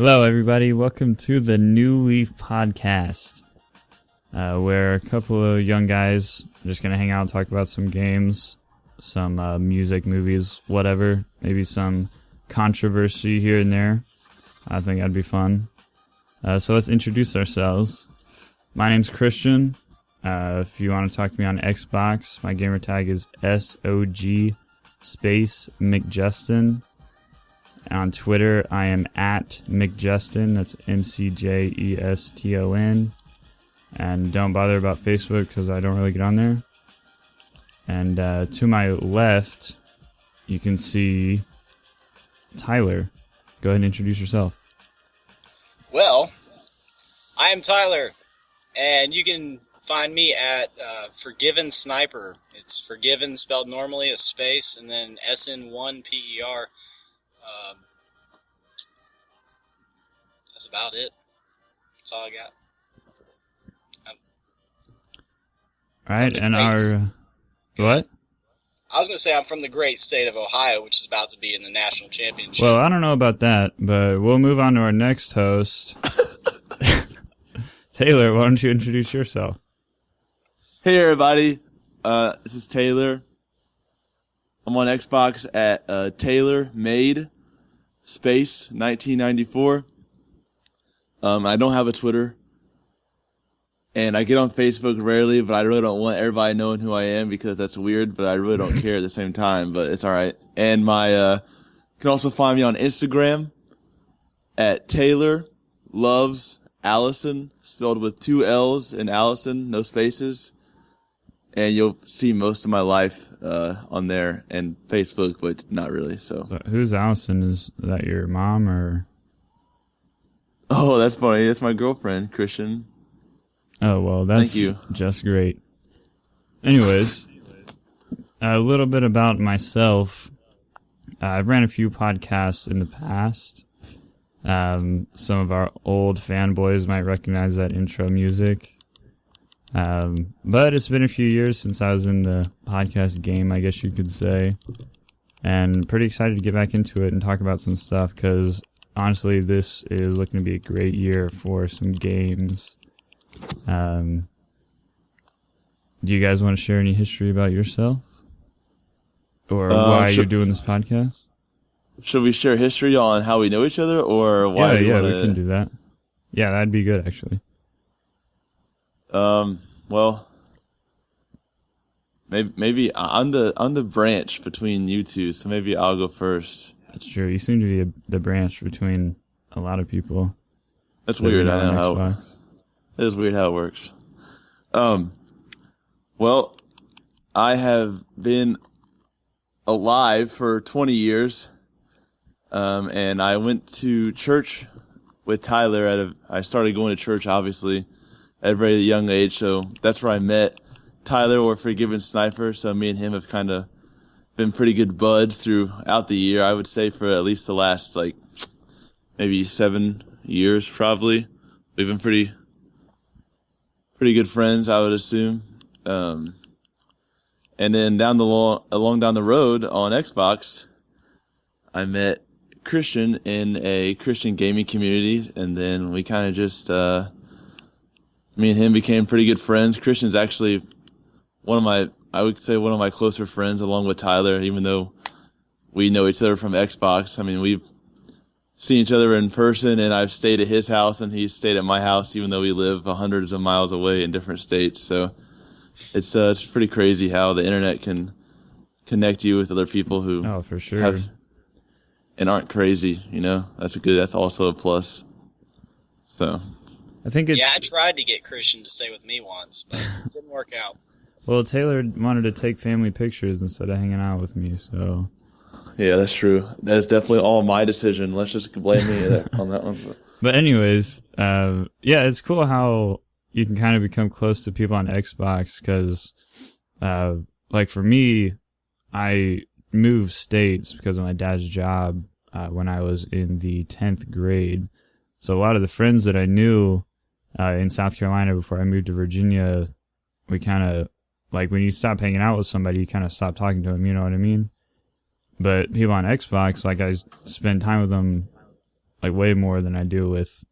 Hello, everybody. Welcome to the New Leaf Podcast, where a couple of young guys are just going to hang out and talk about some games, some music, movies, whatever. Maybe some controversy here and there. I think that'd be fun. So let's introduce ourselves. My name's Christian. If you want to talk to me on Xbox, my gamer tag is SOG space McJustin. On Twitter, I am at McJustin. That's McJeston. And don't bother about Facebook because I don't really get on there. And to my left, you can see Tyler. Go ahead and introduce yourself. Well, I am Tyler, and you can find me at Forgiven Sniper. It's Forgiven spelled normally, a space, and then SN1PER. That's about it. That's all I got. All right, and what? I was going to say I'm from the great state of Ohio, which is about to be in the national championship. Well, I don't know about that, but we'll move on to our next host. Taylor, why don't you introduce yourself? Hey, everybody. This is Taylor. I'm on Xbox at Taylor Made Space 1994. I don't have a Twitter. And I get on Facebook rarely, but I really don't want everybody knowing who I am because that's weird, but I really don't care at the same time, but it's alright. And you can also find me on Instagram at Taylor Loves Allison, spelled with 2 L's in Allison, no spaces. And you'll see most of my life on there and Facebook, but not really. So who's Allison? Is that your mom or? Oh, that's funny. That's my girlfriend, Christian. Oh well, that's Thank you. Just great. Anyways, a little bit about myself. I've ran a few podcasts in the past. Some of our old fanboys might recognize that intro music. But it's been a few years since I was in the podcast game, I guess you could say. And pretty excited to get back into it and talk about some stuff, because honestly, this is looking to be a great year for some games. Do you guys want to share any history about yourself? Or why you're doing this podcast? Should we share history on how we know each other, or why? Yeah, we can do that. Yeah, that'd be good, actually. Well, maybe I'm the branch between you two, so maybe I'll go first. That's true. You seem to be the branch between a lot of people. That's weird. I know how it is weird how it works. Well, I have been alive for 20 years, and I went to church with Tyler. I started going to church, obviously, at a very young age, so that's where I met Tyler, or Forgiven Sniper. So me and him have kind of been pretty good buds throughout the year, I would say, for at least the last, maybe 7 years, probably. We've been pretty good friends, I would assume. And then down the road on Xbox, I met Christian in a Christian gaming community, and then we kind of just, me and him became pretty good friends. Christian's actually one of my closer friends, along with Tyler, even though we know each other from Xbox. I mean, we've seen each other in person, and I've stayed at his house, and he's stayed at my house, even though we live hundreds of miles away in different states. So it's pretty crazy how the internet can connect you with other people who for sure and aren't crazy. That's also a plus. So I think I tried to get Christian to stay with me once, but it didn't work out. Well, Taylor wanted to take family pictures instead of hanging out with me, so. Yeah, that's true. That's definitely all my decision. Let's just blame me on that one. But anyways, it's cool how you can kind of become close to people on Xbox, because, for me, I moved states because of my dad's job when I was in the 10th grade. So a lot of the friends that I knew in South Carolina before I moved to Virginia, we kind of, when you stop hanging out with somebody, you kind of stop talking to them, you know what I mean? But people on Xbox, I spend time with them like way more than I do with.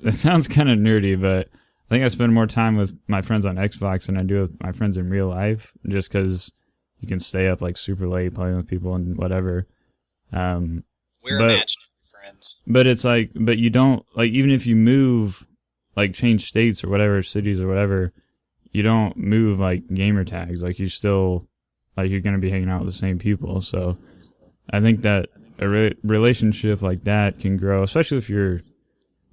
It sounds kind of nerdy, but I think I spend more time with my friends on Xbox than I do with my friends in real life, just because you can stay up like super late playing with people and whatever. We're imaginary friends. But it's like, but you don't, like, even if you move, like change states or whatever, cities or whatever, you don't move like gamer tags. Like you still, like you're going to be hanging out with the same people. So I think that a relationship like that can grow, especially if you're,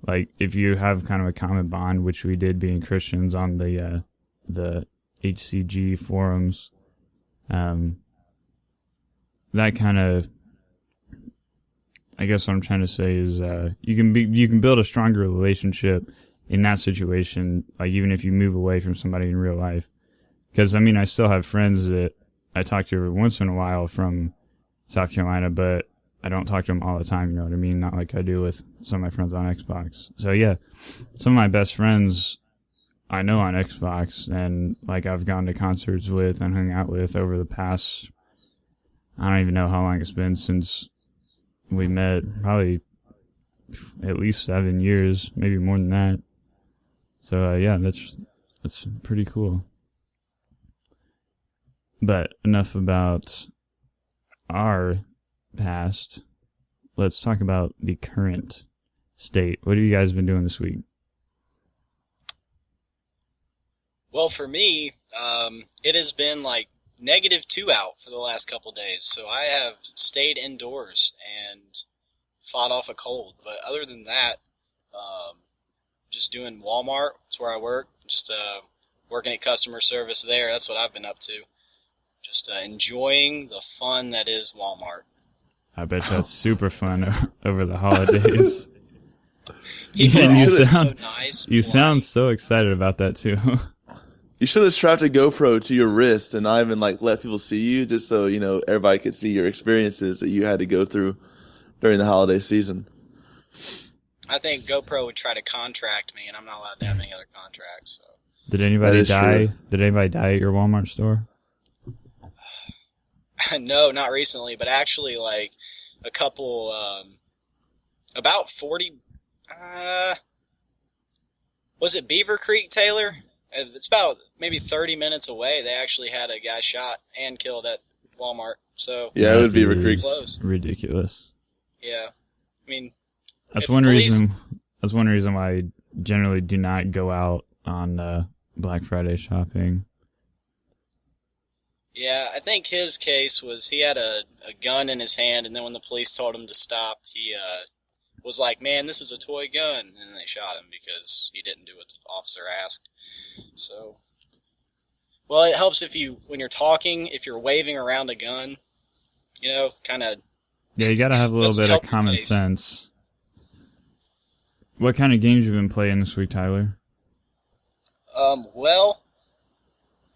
like, if you have kind of a common bond, which we did being Christians on the HCG forums. That kind of, I guess what I'm trying to say is, you can build a stronger relationship in that situation, like even if you move away from somebody in real life. Because, I mean, I still have friends that I talk to every once in a while from South Carolina, but I don't talk to them all the time, you know what I mean? Not like I do with some of my friends on Xbox. So yeah, some of my best friends I know on Xbox, and like I've gone to concerts with and hung out with over the past, I don't even know how long it's been since we met, probably at least 7 years, maybe more than that. So yeah, that's pretty cool. But enough about our past. Let's talk about the current state. What have you guys been doing this week? Well, for me, it has been like -2 out for the last couple days, so I have stayed indoors and fought off a cold. But other than that, just doing Walmart. That's where I work. Just working at customer service there. That's what I've been up to. Just enjoying the fun that is Walmart. I bet that's super fun over the holidays. People are you always sound, so nice. You sound so excited about that too. You should have strapped a GoPro to your wrist and not even like let people see you, just so you know everybody could see your experiences that you had to go through during the holiday season. I think GoPro would try to contract me, and I'm not allowed to have any other contracts. So. Did anybody die? True. Did anybody die at your Walmart store? No, not recently, but actually, like a couple, about 40. Was it Beaver Creek, Taylor? It's about maybe 30 minutes away. They actually had a guy shot and killed at Walmart. So yeah, it would be Creek. Close. Ridiculous. Yeah, I mean, that's one reason. That's one reason why I generally do not go out on Black Friday shopping. Yeah, I think his case was he had a gun in his hand, and then when the police told him to stop, he was like, man, this is a toy gun. And then they shot him because he didn't do what the officer asked. So, well, it helps when you're talking, if you're waving around a gun, you know, kind of. Yeah, you got to have a little bit of common sense. What kind of games you been playing this week, Tyler? Well.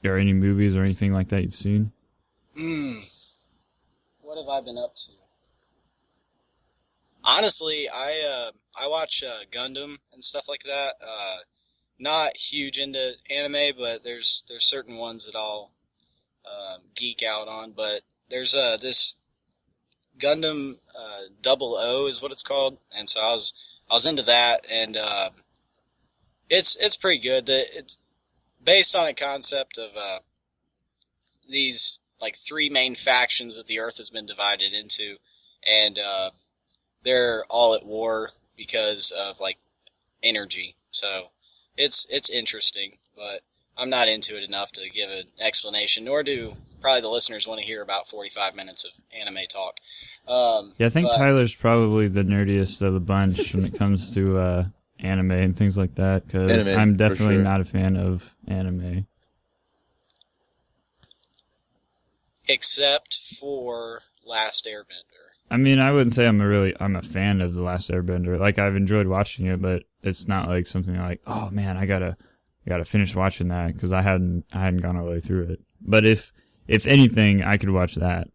Or any movies or anything like that you've seen? What have I been up to? Honestly, I watch Gundam and stuff like that. Not huge into anime, but there's certain ones that I'll geek out on. But there's this Gundam 00 is what it's called, and so I was into that, and it's pretty good. It's based on a concept of these like 3 main factions that the Earth has been divided into, and they're all at war because of like energy. So it's interesting, but I'm not into it enough to give an explanation, nor do probably the listeners want to hear about 45 minutes of anime talk. Yeah, I think Tyler's probably the nerdiest of the bunch when it comes to anime and things like that, because I'm definitely not a fan of anime. Except for Last Airbender. I mean, I wouldn't say I'm a fan of The Last Airbender. Like, I've enjoyed watching it, but it's not like something like, oh man, I gotta finish watching that, because I hadn't gone all the way through it. But if anything, I could watch that.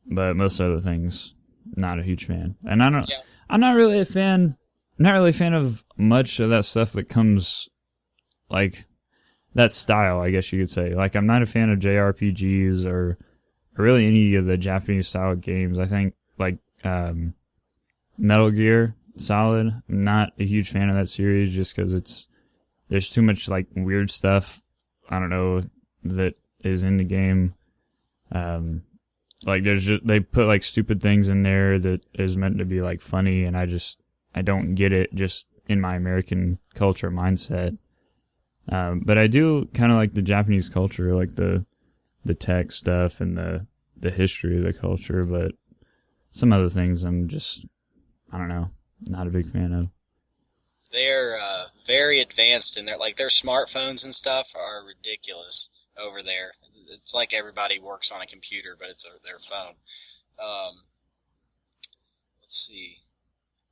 But most other things, not a huge fan. And I'm not really a fan of much of that stuff that comes, like, that style, I guess you could say. Like, I'm not a fan of JRPGs or really any of the Japanese style games. I think, like, Metal Gear Solid. I'm not a huge fan of that series just because there's too much like weird stuff. I don't know that is in the game. Like they put like stupid things in there that is meant to be like funny, and I don't get it just in my American culture mindset. But I do kind of like the Japanese culture, like the tech stuff and the history of the culture, but some other things I'm just, I don't know, not a big fan of. They're very advanced in their smartphones and stuff are ridiculous over there. It's like everybody works on a computer, but it's their phone. Let's see.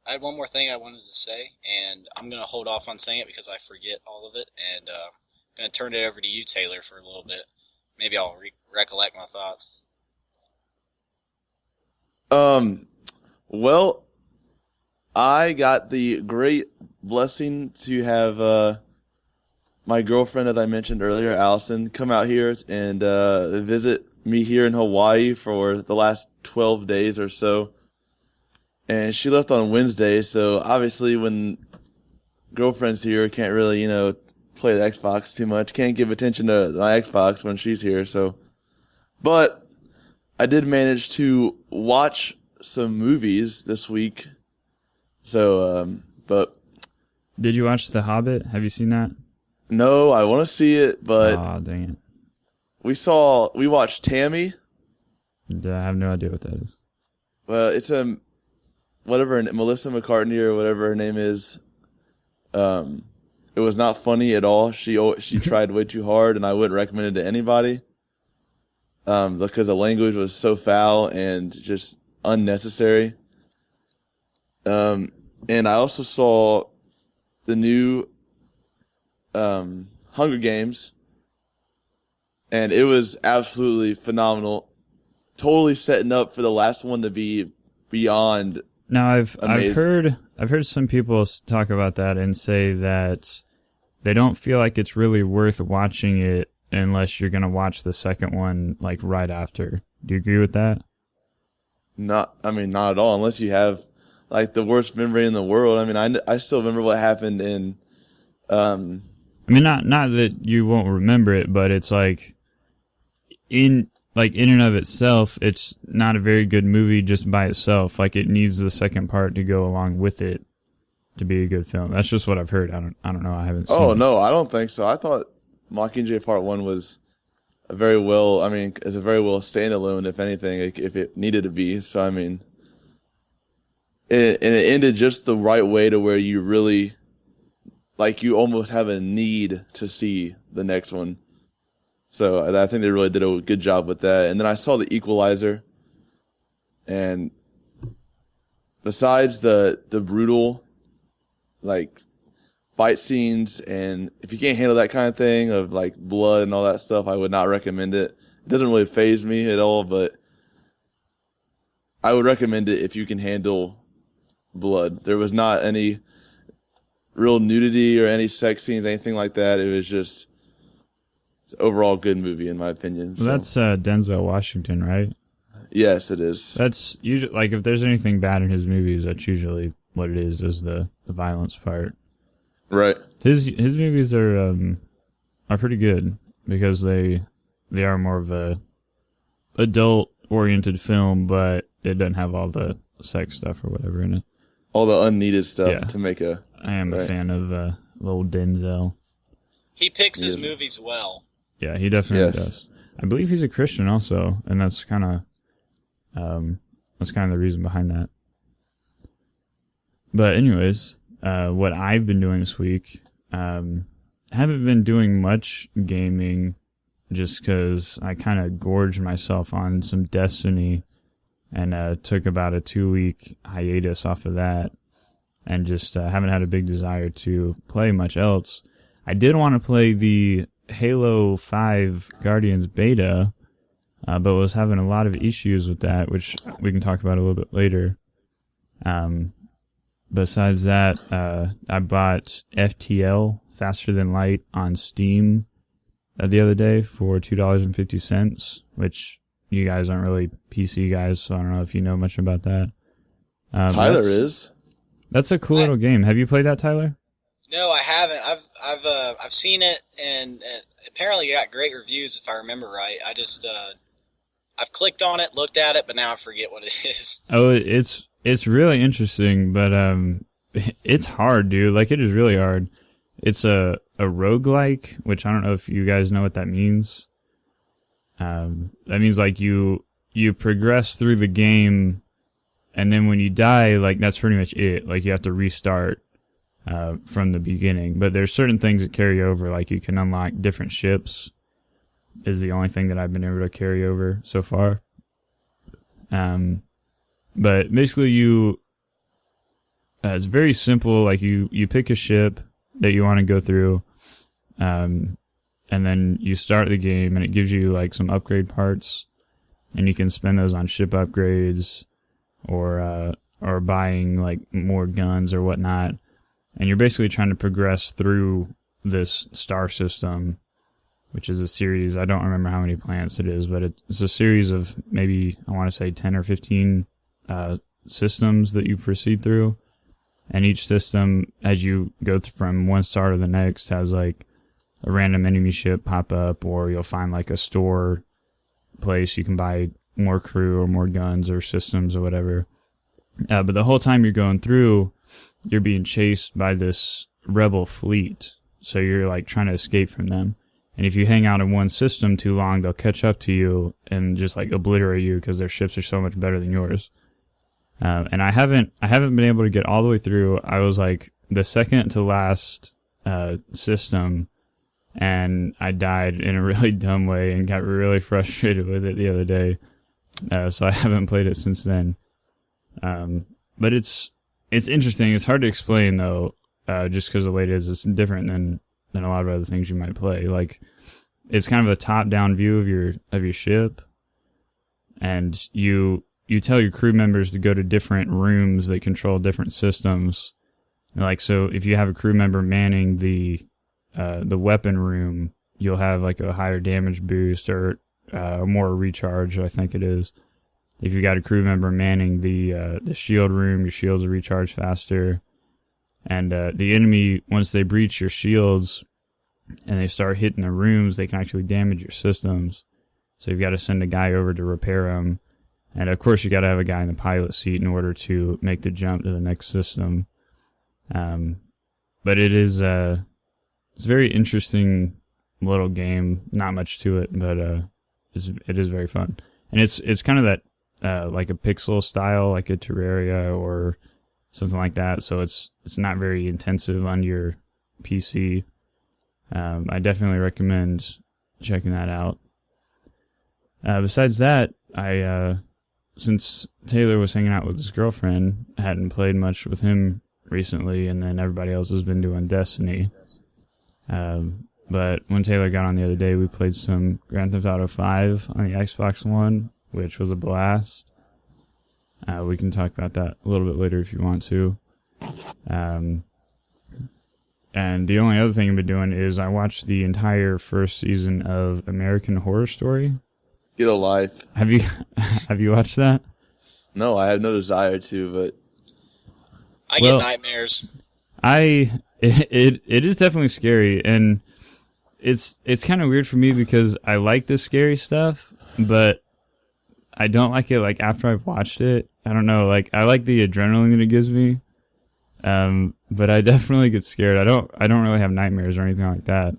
I had one more thing I wanted to say, and I'm going to hold off on saying it because I forget all of it, and I'm going to turn it over to you, Taylor, for a little bit. Maybe I'll recollect my thoughts. Well, I got the great blessing to have my girlfriend, as I mentioned earlier, Allison, come out here and visit me here in Hawaii for the last 12 days or so. And she left on Wednesday, so obviously when girlfriend's here, can't really, play the Xbox too much. Can't give attention to my Xbox when she's here, so. But I did manage to watch some movies this week. So, but. Did you watch The Hobbit? Have you seen that? No, I want to see it, but. Oh, dang it. We watched Tammy. I have no idea what that is. Well, it's Melissa McCartney or whatever her name is. It was not funny at all. She tried way too hard, and I wouldn't recommend it to anybody. Because the language was so foul and just unnecessary. And I also saw the new Hunger Games, and it was absolutely phenomenal. Totally setting up for the last one to be beyond. Now I've amazing. I've heard some people talk about that and say that they don't feel like it's really worth watching it unless you're going to watch the second one like right after. Do you agree with that? Not at all, unless you have like the worst memory in the world. I mean, I still remember what happened in I mean, not that you won't remember it, but it's like in and of itself, it's not a very good movie just by itself. Like, it needs the second part to go along with it to be a good film. That's just what I've heard. I don't know. I haven't seen it. No, I don't think so. I thought Mockingjay Part 1 was it's a very well standalone, if anything, if it needed to be. So, I mean, it ended just the right way to where you really, like, you almost have a need to see the next one. So I think they really did a good job with that. And then I saw The Equalizer, and besides the brutal, like, fight scenes, and if you can't handle that kind of thing of like blood and all that stuff, I would not recommend it. It doesn't really faze me at all, but I would recommend it if you can handle blood. There was not any real nudity or any sex scenes, anything like that. It was just overall good movie in my opinion. Well, that's Denzel Washington, right? Yes, it is. That's usually, like, if there's anything bad in his movies, that's usually what it is the violence part. Right. His movies are pretty good because they are more of a adult oriented film, but it doesn't have all the sex stuff or whatever in it. All the unneeded stuff to make a. I am a fan of old Denzel. He picks his movies well. Yeah, he definitely does. I believe he's a Christian also, and that's kind of the reason behind that. But anyways, what I've been doing this week, haven't been doing much gaming just because I kind of gorged myself on some Destiny and took about a 2-week hiatus off of that, and just haven't had a big desire to play much else. I did want to play the Halo 5 Guardians beta, but was having a lot of issues with that, which we can talk about a little bit later. Besides that, I bought FTL, Faster Than Light, on Steam the other day for $2.50, which you guys aren't really PC guys, so I don't know if you know much about that. Tyler is. That's a cool little game. Have you played that, Tyler? No, I haven't. I've seen it, and apparently it got great reviews, if I remember right. I just I've clicked on it, looked at it, but now I forget what it is. Oh, it's really interesting, but it's hard, dude. Like, it is really hard. It's a roguelike, which I don't know if you guys know what that means. That means like you progress through the game, and then when you die, like, that's pretty much it. Like, you have to restart from the beginning. But there's certain things that carry over, like you can unlock different ships. Is the only thing that I've been able to carry over so far. But basically it's very simple. Like, you pick a ship that you want to go through, and then you start the game, and it gives you like some upgrade parts, and you can spend those on ship upgrades or buying like more guns or whatnot. And you're basically trying to progress through this star system, which is a series. I don't remember how many planets it is, but it's a series of maybe, I want to say 10 or 15 systems that you proceed through. And each system, as you go from one star to the next, has like a random enemy ship pop up, or you'll find like a store place you can buy more crew or more guns or systems or whatever. But the whole time you're going through, you're being chased by this rebel fleet. So you're like trying to escape from them. And if you hang out in one system too long, they'll catch up to you and just like obliterate you because their ships are so much better than yours. And I haven't been able to get all the way through. I was like the second to last system, and I died in a really dumb way and got really frustrated with it the other day. So I haven't played it since then. But it's interesting. It's hard to explain though, just because the way it is. It's different than a lot of other things you might play. Like, it's kind of a top-down view of your ship, and you tell your crew members to go to different rooms that control different systems. Like, so if you have a crew member manning the weapon room, you'll have like a higher damage boost or more recharge, I think it is. If you got a crew member manning the shield room, your shields will recharge faster. And the enemy, once they breach your shields and they start hitting the rooms, they can actually damage your systems. So you've got to send a guy over to repair them. And of course, you got to have a guy in the pilot seat in order to make the jump to the next system. But it is it's a very interesting little game. Not much to it, but it is very fun. And it's kind of that like a pixel style, like a Terraria or something like that. So it's not very intensive on your PC. I definitely recommend checking that out. Besides that, since Taylor was hanging out with his girlfriend, I hadn't played much with him recently, and then everybody else has been doing Destiny. But when Taylor got on the other day, we played some Grand Theft Auto 5 on the Xbox One, which was a blast. We can talk about that a little bit later if you want to. And the only other thing I've been doing is I watched the entire first season of American Horror Story. Get a life. Have you watched that? No, I have no desire to, but I get nightmares. It is definitely scary, and it's kind of weird for me because I like the scary stuff, but I don't like it like after I've watched it. I don't know, like I like the adrenaline that it gives me. But I definitely get scared. I don't really have nightmares or anything like that.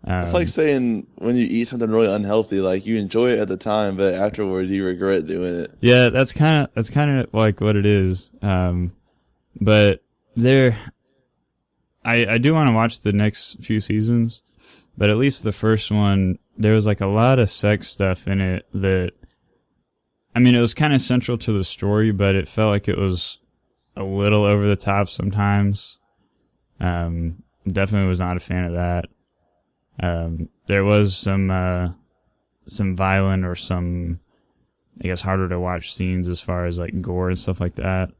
It's like saying when you eat something really unhealthy, like you enjoy it at the time, but afterwards you regret doing it. Yeah, that's kind of like what it is. But I do want to watch the next few seasons, but at least the first one, there was like a lot of sex stuff in it that, I mean, it was kind of central to the story, but it felt like it was a little over the top sometimes. Definitely was not a fan of that. There was some violent or some, I guess, harder to watch scenes as far as like gore and stuff like that.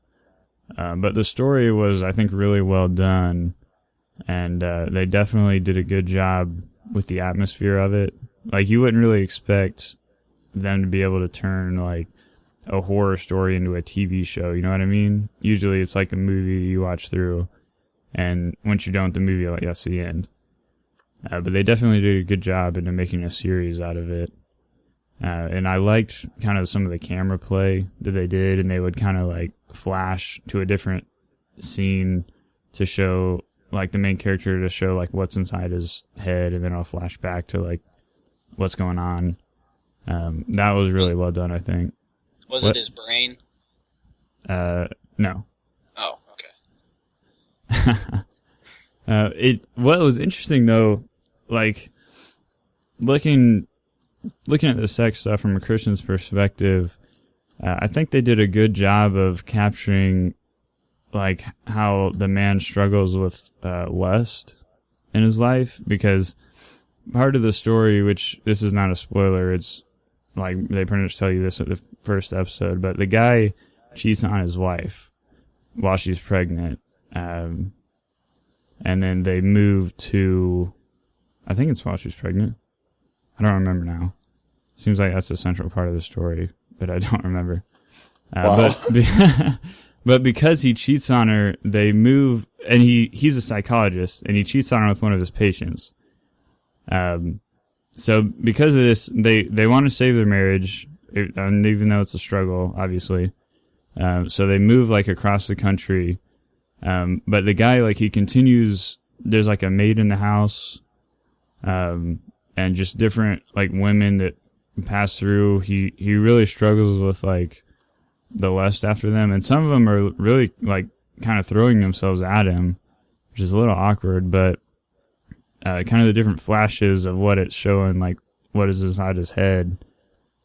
But the story was, I think, really well done, and they definitely did a good job with the atmosphere of it. Like, you wouldn't really expect them to be able to turn like a horror story into a TV show. You know what I mean? Usually it's like a movie you watch through, and once you're done with the movie, you're like, that's the end. But they definitely did a good job into making a series out of it. And I liked kind of some of the camera play that they did, and they would kind of like flash to a different scene to show like the main character, to show like what's inside his head, and then I'll flash back to like what's going on. That was really well done, I think. Was it his brain? No. Oh, okay. What was interesting though, like looking at the sex stuff from a Christian's perspective, I think they did a good job of capturing like how the man struggles with lust in his life, because part of the story, which this is not a spoiler, it's like they pretty much tell you this at the first episode, but the guy cheats on his wife while she's pregnant, and then they move to, I think it's while she's pregnant. I don't remember now. Seems like that's the central part of the story, but I don't remember. Wow. But because he cheats on her, they move, and he's a psychologist, and he cheats on her with one of his patients. So because of this, they want to save their marriage, and even though it's a struggle, obviously. So they move like across the country. But the guy, like, he continues, there's like a maid in the house, and just different like women that pass through. He really struggles with like the lust after them, and some of them are really like kind of throwing themselves at him, which is a little awkward, but kind of the different flashes of what it's showing, like what is inside his head,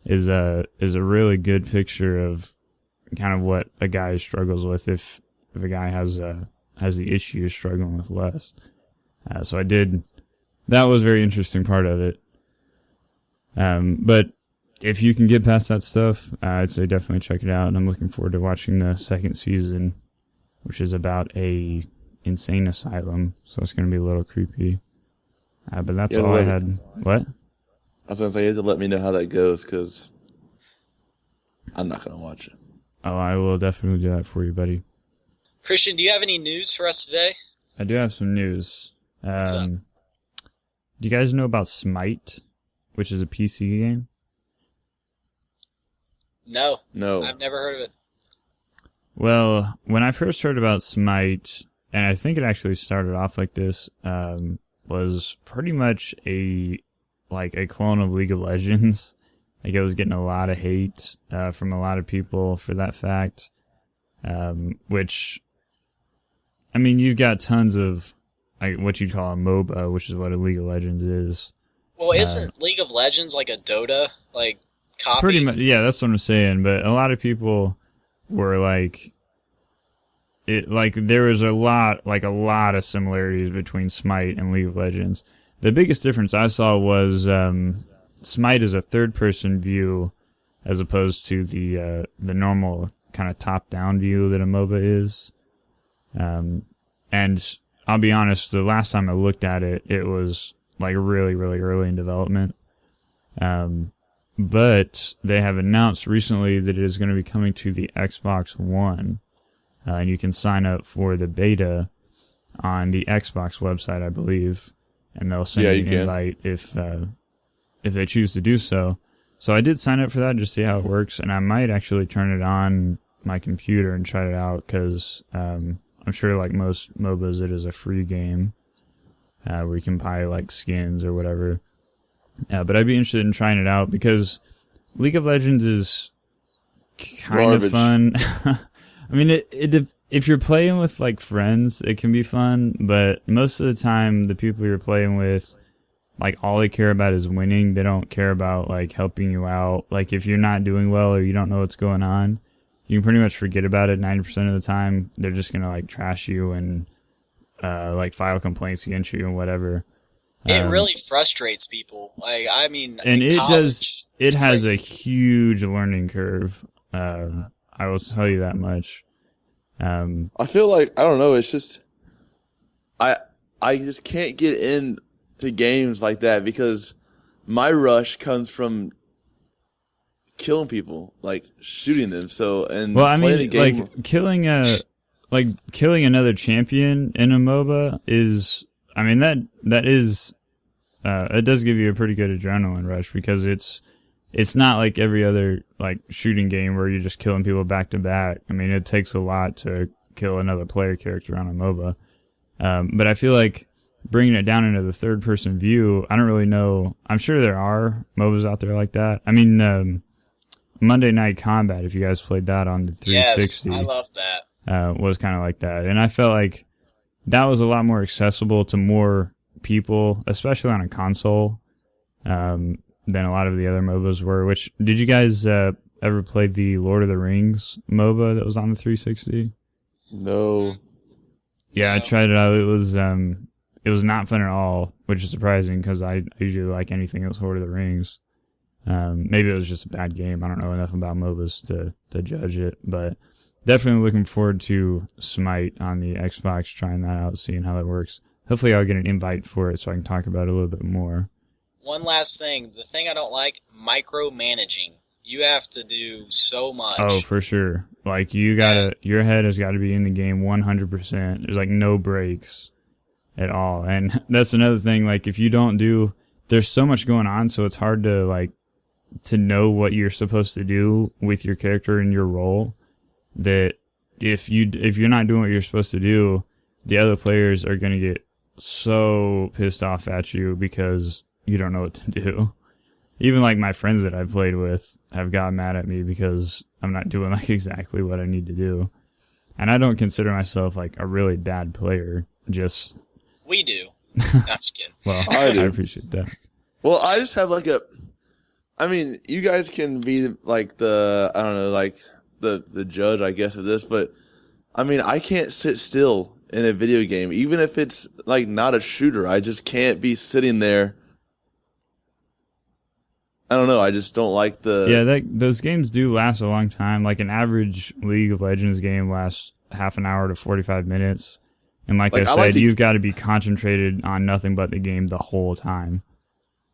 is a really good picture of kind of what a guy struggles with if a guy has the issue struggling with lust. So that was a very interesting part of it. But if you can get past that stuff, I'd say definitely check it out. And I'm looking forward to watching the second season, which is about a insane asylum. So it's going to be a little creepy. But that's all I had. What? I was going to say, you have to let me know how that goes, because I'm not going to watch it. Oh, I will definitely do that for you, buddy. Christian, do you have any news for us today? I do have some news. What's up? Do you guys know about Smite, which is a PC game? No. No. I've never heard of it. Well, when I first heard about Smite, and I think it actually started off like this, was pretty much a clone of League of Legends. Like, it was getting a lot of hate from a lot of people for that fact. Which, I mean, you've got tons of like what you'd call a MOBA, which is what a League of Legends is. Well, isn't League of Legends like a Dota like copy? Pretty much, yeah. That's what I'm saying. But a lot of people were like, there was a lot of similarities between Smite and League of Legends. The biggest difference I saw was Smite is a third-person view as opposed to the normal kind of top-down view that a MOBA is. And I'll be honest, the last time I looked at it, it was like really, really early in development. But they have announced recently that it is going to be coming to the Xbox One. And you can sign up for the beta on the Xbox website, I believe. And they'll send you an invite if they choose to do so. So I did sign up for that just to see how it works. And I might actually turn it on my computer and try it out, because I'm sure like most MOBAs, it is a free game where you can buy like skins or whatever. But I'd be interested in trying it out, because League of Legends is kind of fun. I mean, if you're playing with like friends, it can be fun, but most of the time the people you're playing with, like, all they care about is winning. They don't care about like helping you out. Like, if you're not doing well or you don't know what's going on, you can pretty much forget about it 90% of the time. They're just going to like trash you and like file complaints against you and whatever. It really frustrates people. Like, I mean, and in it college, does. It has crazy. a huge learning curve. I will tell you that much. I feel like, I don't know, it's just I just can't get into games like that, because my rush comes from killing people, like shooting them. So and Well, I playing mean, the game, killing another champion in a MOBA is, I mean, that is, it does give you a pretty good adrenaline rush because it's not like every other like shooting game where you're just killing people back to back. I mean, it takes a lot to kill another player character on a MOBA. But I feel like bringing it down into the third person view, I don't really know. I'm sure there are MOBAs out there like that. I mean, Monday Night Combat, if you guys played that on the 360. Yes, I love that. Was kind of like that. And I felt like that was a lot more accessible to more people, especially on a console, than a lot of the other MOBAs were. Which, did you guys ever play the Lord of the Rings MOBA that was on the 360? no. Yeah, I tried it out. It was not fun at all, which is surprising because I usually like anything that's Lord of the Rings. Maybe it was just a bad game. I don't know enough about MOBAs to judge it, but definitely looking forward to Smite on the Xbox, trying that out, seeing how that works. Hopefully I'll get an invite for it so I can talk about it a little bit more. One last thing. The thing I don't like, micromanaging. You have to do so much. Oh, for sure. Like, your head has got to be in the game 100%. There's like no breaks at all. And that's another thing, like, if you don't there's so much going on, so it's hard to, like, to know what you're supposed to do with your character and your role, that if you're not doing what you're supposed to do, the other players are going to get so pissed off at you because you don't know what to do. Even like my friends that I've played with have gotten mad at me because I'm not doing like exactly what I need to do. And I don't consider myself like a really bad player. Just we do. No, I'm just kidding. Well, I do. I appreciate that. Well, I just have like I mean, you guys can be like the judge, I guess, of this, but I mean, I can't sit still in a video game, even if it's like not a shooter. I just can't be sitting there. I don't know. I just don't like those games do last a long time. Like an average League of Legends game lasts half an hour to 45 minutes. And like I said, you've got to be concentrated on nothing but the game the whole time.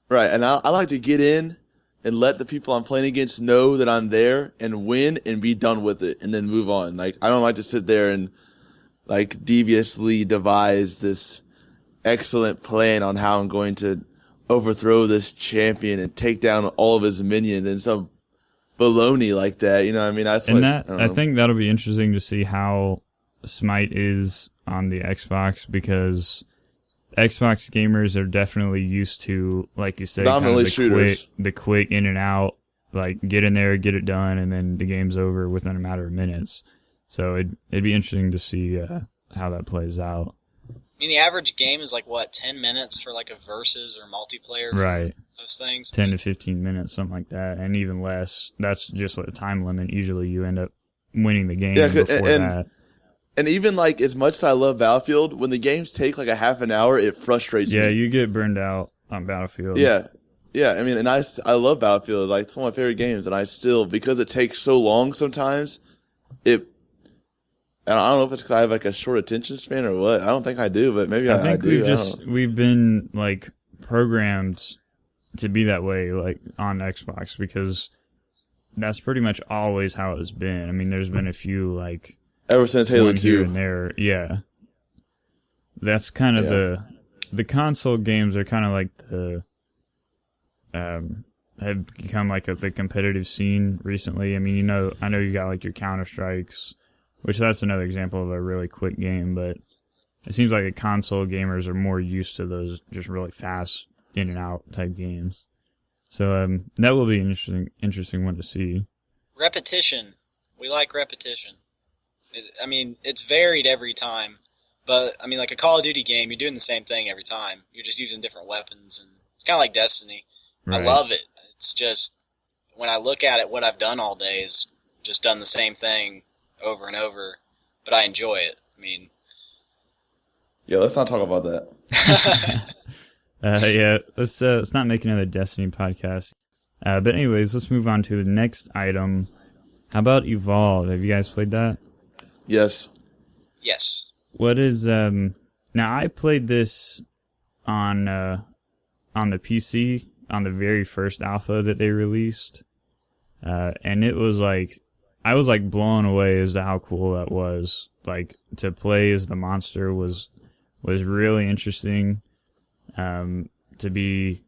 Right. And I like to get in and let the people I'm playing against know that I'm there and win and be done with it and then move on. Like, I don't like to sit there and like deviously devise this excellent plan on how I'm going to overthrow this champion and take down all of his minions and some baloney like that. You know what I mean? I think that'll be interesting to see how Smite is on the Xbox, because Xbox gamers are definitely used to, like you said, the quick in and out, like get in there, get it done, and then the game's over within a matter of minutes. So it'd be interesting to see how that plays out. I mean, the average game is like, what, 10 minutes for like a versus or multiplayer? Right. Those things? 10 to 15 minutes, something like that, and even less. That's just like a time limit. Usually you end up winning the game before that. And even like as much as I love Battlefield, when the games take like a half an hour, it frustrates me. Yeah, you get burned out on Battlefield. Yeah. I mean, and I love Battlefield. Like, it's one of my favorite games, and I still, because it takes so long sometimes, I don't know if it's because I have like a short attention span or what. I don't think I do, but maybe I do. We've been like programmed to be that way, like on Xbox, because that's pretty much always how it's been. I mean, there's been a few like ever since Halo 2 here and there, yeah. That's kind of the console games are kind of like the have become like the competitive scene recently. I mean, I know you got like your Counter-Strikes, which that's another example of a really quick game, but it seems like the console gamers are more used to those just really fast in and out type games. So that will be an interesting one to see. Repetition. We like repetition. I mean, it's varied every time, but I mean, like a Call of Duty game, you're doing the same thing every time. You're just using different weapons, and it's kind of like Destiny. Right. I love it. It's just, when I look at it, what I've done all day is just done the same thing over and over, but I enjoy it. I mean, yeah, let's not talk about that. Let's not make another Destiny podcast. But anyways, let's move on to the next item. How about Evolve? Have you guys played that? Yes. Yes. What is now? I played this on the PC on the very first alpha that they released. And it was like, I was like blown away as to how cool that was. Like, to play as the monster was really interesting. To be,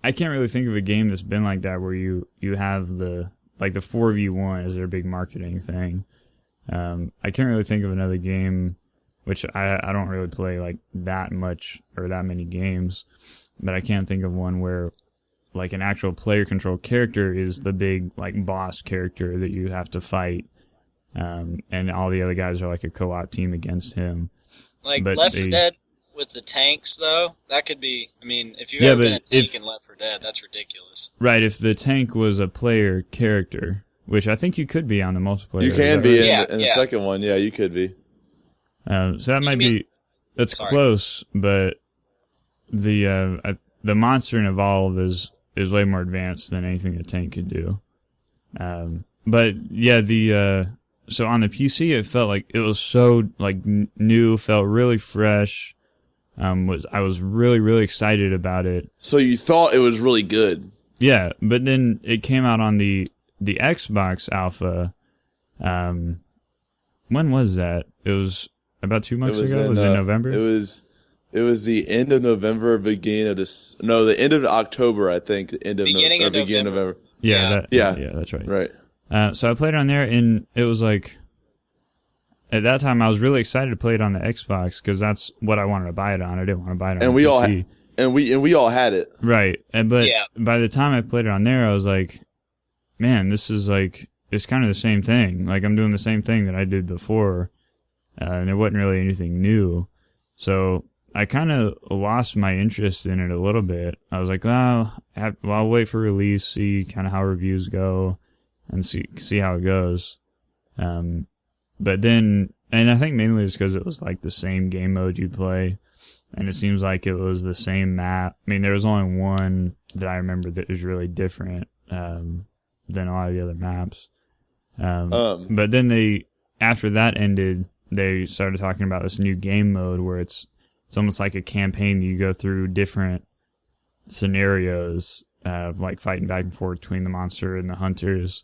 I can't really think of a game that's been like that where you have the 4v1 is their big marketing thing. I can't really think of another game, which I don't really play like that much or that many games, but I can't think of one where like an actual player controlled character is the big like boss character that you have to fight, and all the other guys are like a co-op team against him. Like Left 4 Dead with the tanks, though, that could be. I mean, if you've ever been a tank in Left 4 Dead, that's ridiculous. Right, if the tank was a player character, which I think you could be on the multiplayer. You can be in the second one. Yeah, you could be. So that might be. That's close, but the monster in Evolve is way more advanced than anything a tank could do. But yeah, so on the PC, it felt like it was so like new, felt really fresh. I was really, really excited about it. So you thought it was really good. Yeah, but then it came out on the Xbox alpha. When was that? It was about 2 months ago. Was it November? It was the end of November, beginning of the end of October, I think. Beginning of November. Yeah, that's right. Right. So I played it on there, and it was like, at that time, I was really excited to play it on the Xbox because that's what I wanted to buy it on. I didn't want to buy it on PC. We all had it. Right. But by the time I played it on there, I was like, man, this is like, it's kind of the same thing. Like, I'm doing the same thing that I did before, and there wasn't really anything new. So I kind of lost my interest in it a little bit. I was like, well, I'll wait for release, see kind of how reviews go, and see how it goes. But then, and I think mainly it's because it was like the same game mode you play, and it seems like it was the same map. I mean, there was only one that I remember that was really different than a lot of the other maps. But then after that ended, they started talking about this new game mode where it's almost like a campaign. You go through different scenarios, like fighting back and forth between the monster and the hunters,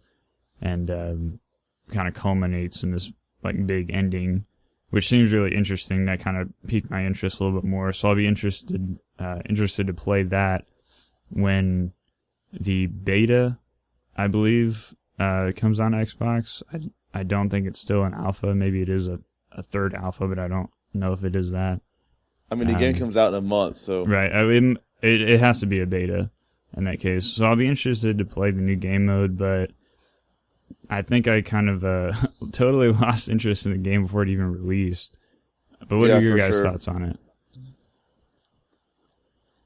and kind of culminates in this like big ending, which seems really interesting. That kind of piqued my interest a little bit more. So I'll be interested to play that when the beta, I believe, comes on Xbox. I don't think it's still an alpha. Maybe it is a third alpha, but I don't know if it is that. I mean, the game comes out in a month, so right. I mean, it has to be a beta in that case. So I'll be interested to play the new game mode, but I think I kind of totally lost interest in the game before it even released. But what are your guys' thoughts on it?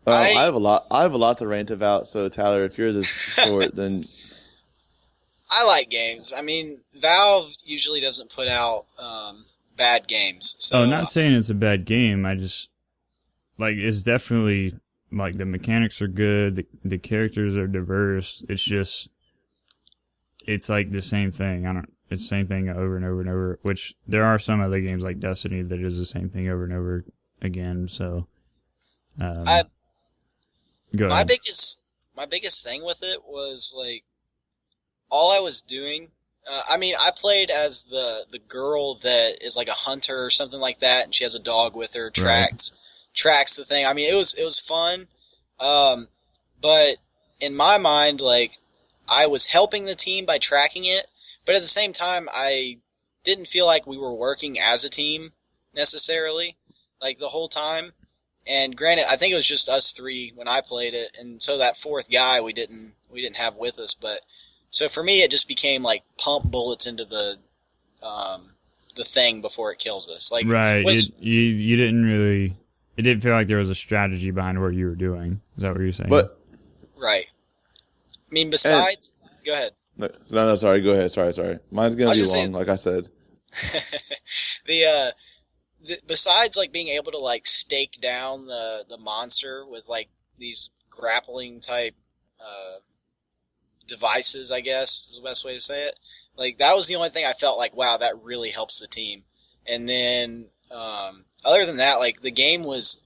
I have a lot to rant about. So Tyler, if you're the sport, then I like games. I mean, Valve usually doesn't put out bad games. So, not saying it's a bad game. I just like, it's definitely like the mechanics are good. The characters are diverse. It's just, it's like the same thing. It's the same thing over and over and over, which there are some other games like Destiny that is the same thing over and over again. So, go ahead. My biggest thing with it was like, all I was doing, I mean, I played as the girl that is like a hunter or something like that, and she has a dog with her, tracks the thing. I mean, it was fun, but in my mind, like, I was helping the team by tracking it, but at the same time, I didn't feel like we were working as a team necessarily, like the whole time. And granted, I think it was just us three when I played it, and so that fourth guy we didn't have with us. But so for me, it just became like pump bullets into the thing before it kills us. Like, right, you didn't really. It didn't feel like there was a strategy behind what you were doing. Is that what you're saying? But right. I mean, besides, go ahead. No, sorry. Go ahead. Sorry. Mine's gonna be long, like I said. Besides, like, being able to like stake down the monster with like these grappling type devices, I guess is the best way to say it. Like, that was the only thing I felt like, wow, that really helps the team. And then, other than that, like, the game was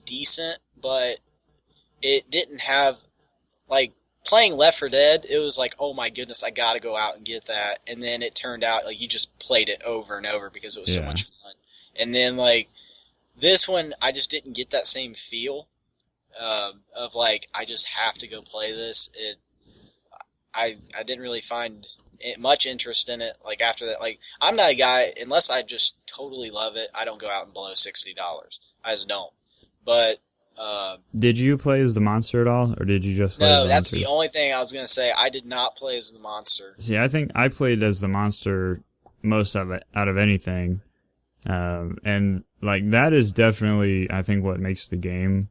decent, but it didn't have, like, playing Left 4 Dead, it was like, oh my goodness, I got to go out and get that. And then it turned out like you just played it over and over because it was so much fun. And then like this one, I just didn't get that same feel of like I just have to go play this. I didn't really find much interest in it. Like after that, like I'm not a guy unless I just totally love it. I don't go out and blow $60. I just don't. But did you play as the monster at all, or did you just play no? as the That's hunter? the only thing I was gonna say. I did not play as the monster. See, I think I played as the monster most of it out of anything, and like that is definitely I think what makes the game.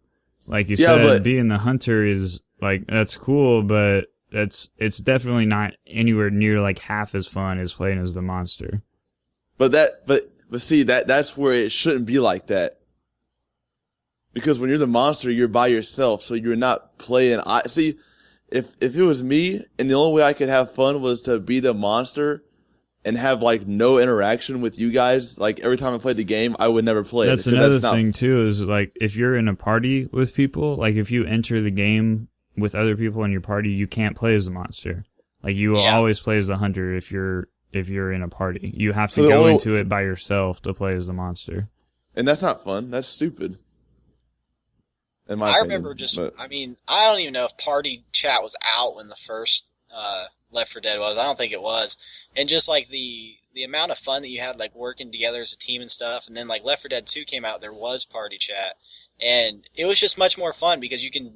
Like you said, but being the hunter is like that's cool, but it's definitely not anywhere near like half as fun as playing as the monster. but see that's where it shouldn't be like that. Because when you're the monster, you're by yourself, so you're not playing. If it was me, and the only way I could have fun was to be the monster and have like no interaction with you guys, like every time I played the game, I would never play That's it. another thing too, is like if you're in a party with people, like if you enter the game with other people in your party, you can't play as the monster. Like you will always play as the hunter if you're in a party. You have to go into it by yourself to play as the monster. And that's not fun. That's stupid. I remember I don't even know if party chat was out when the first Left 4 Dead was. I don't think it was. And just like the amount of fun that you had like working together as a team and stuff, and then like Left 4 Dead 2 came out, there was party chat. And it was just much more fun because you can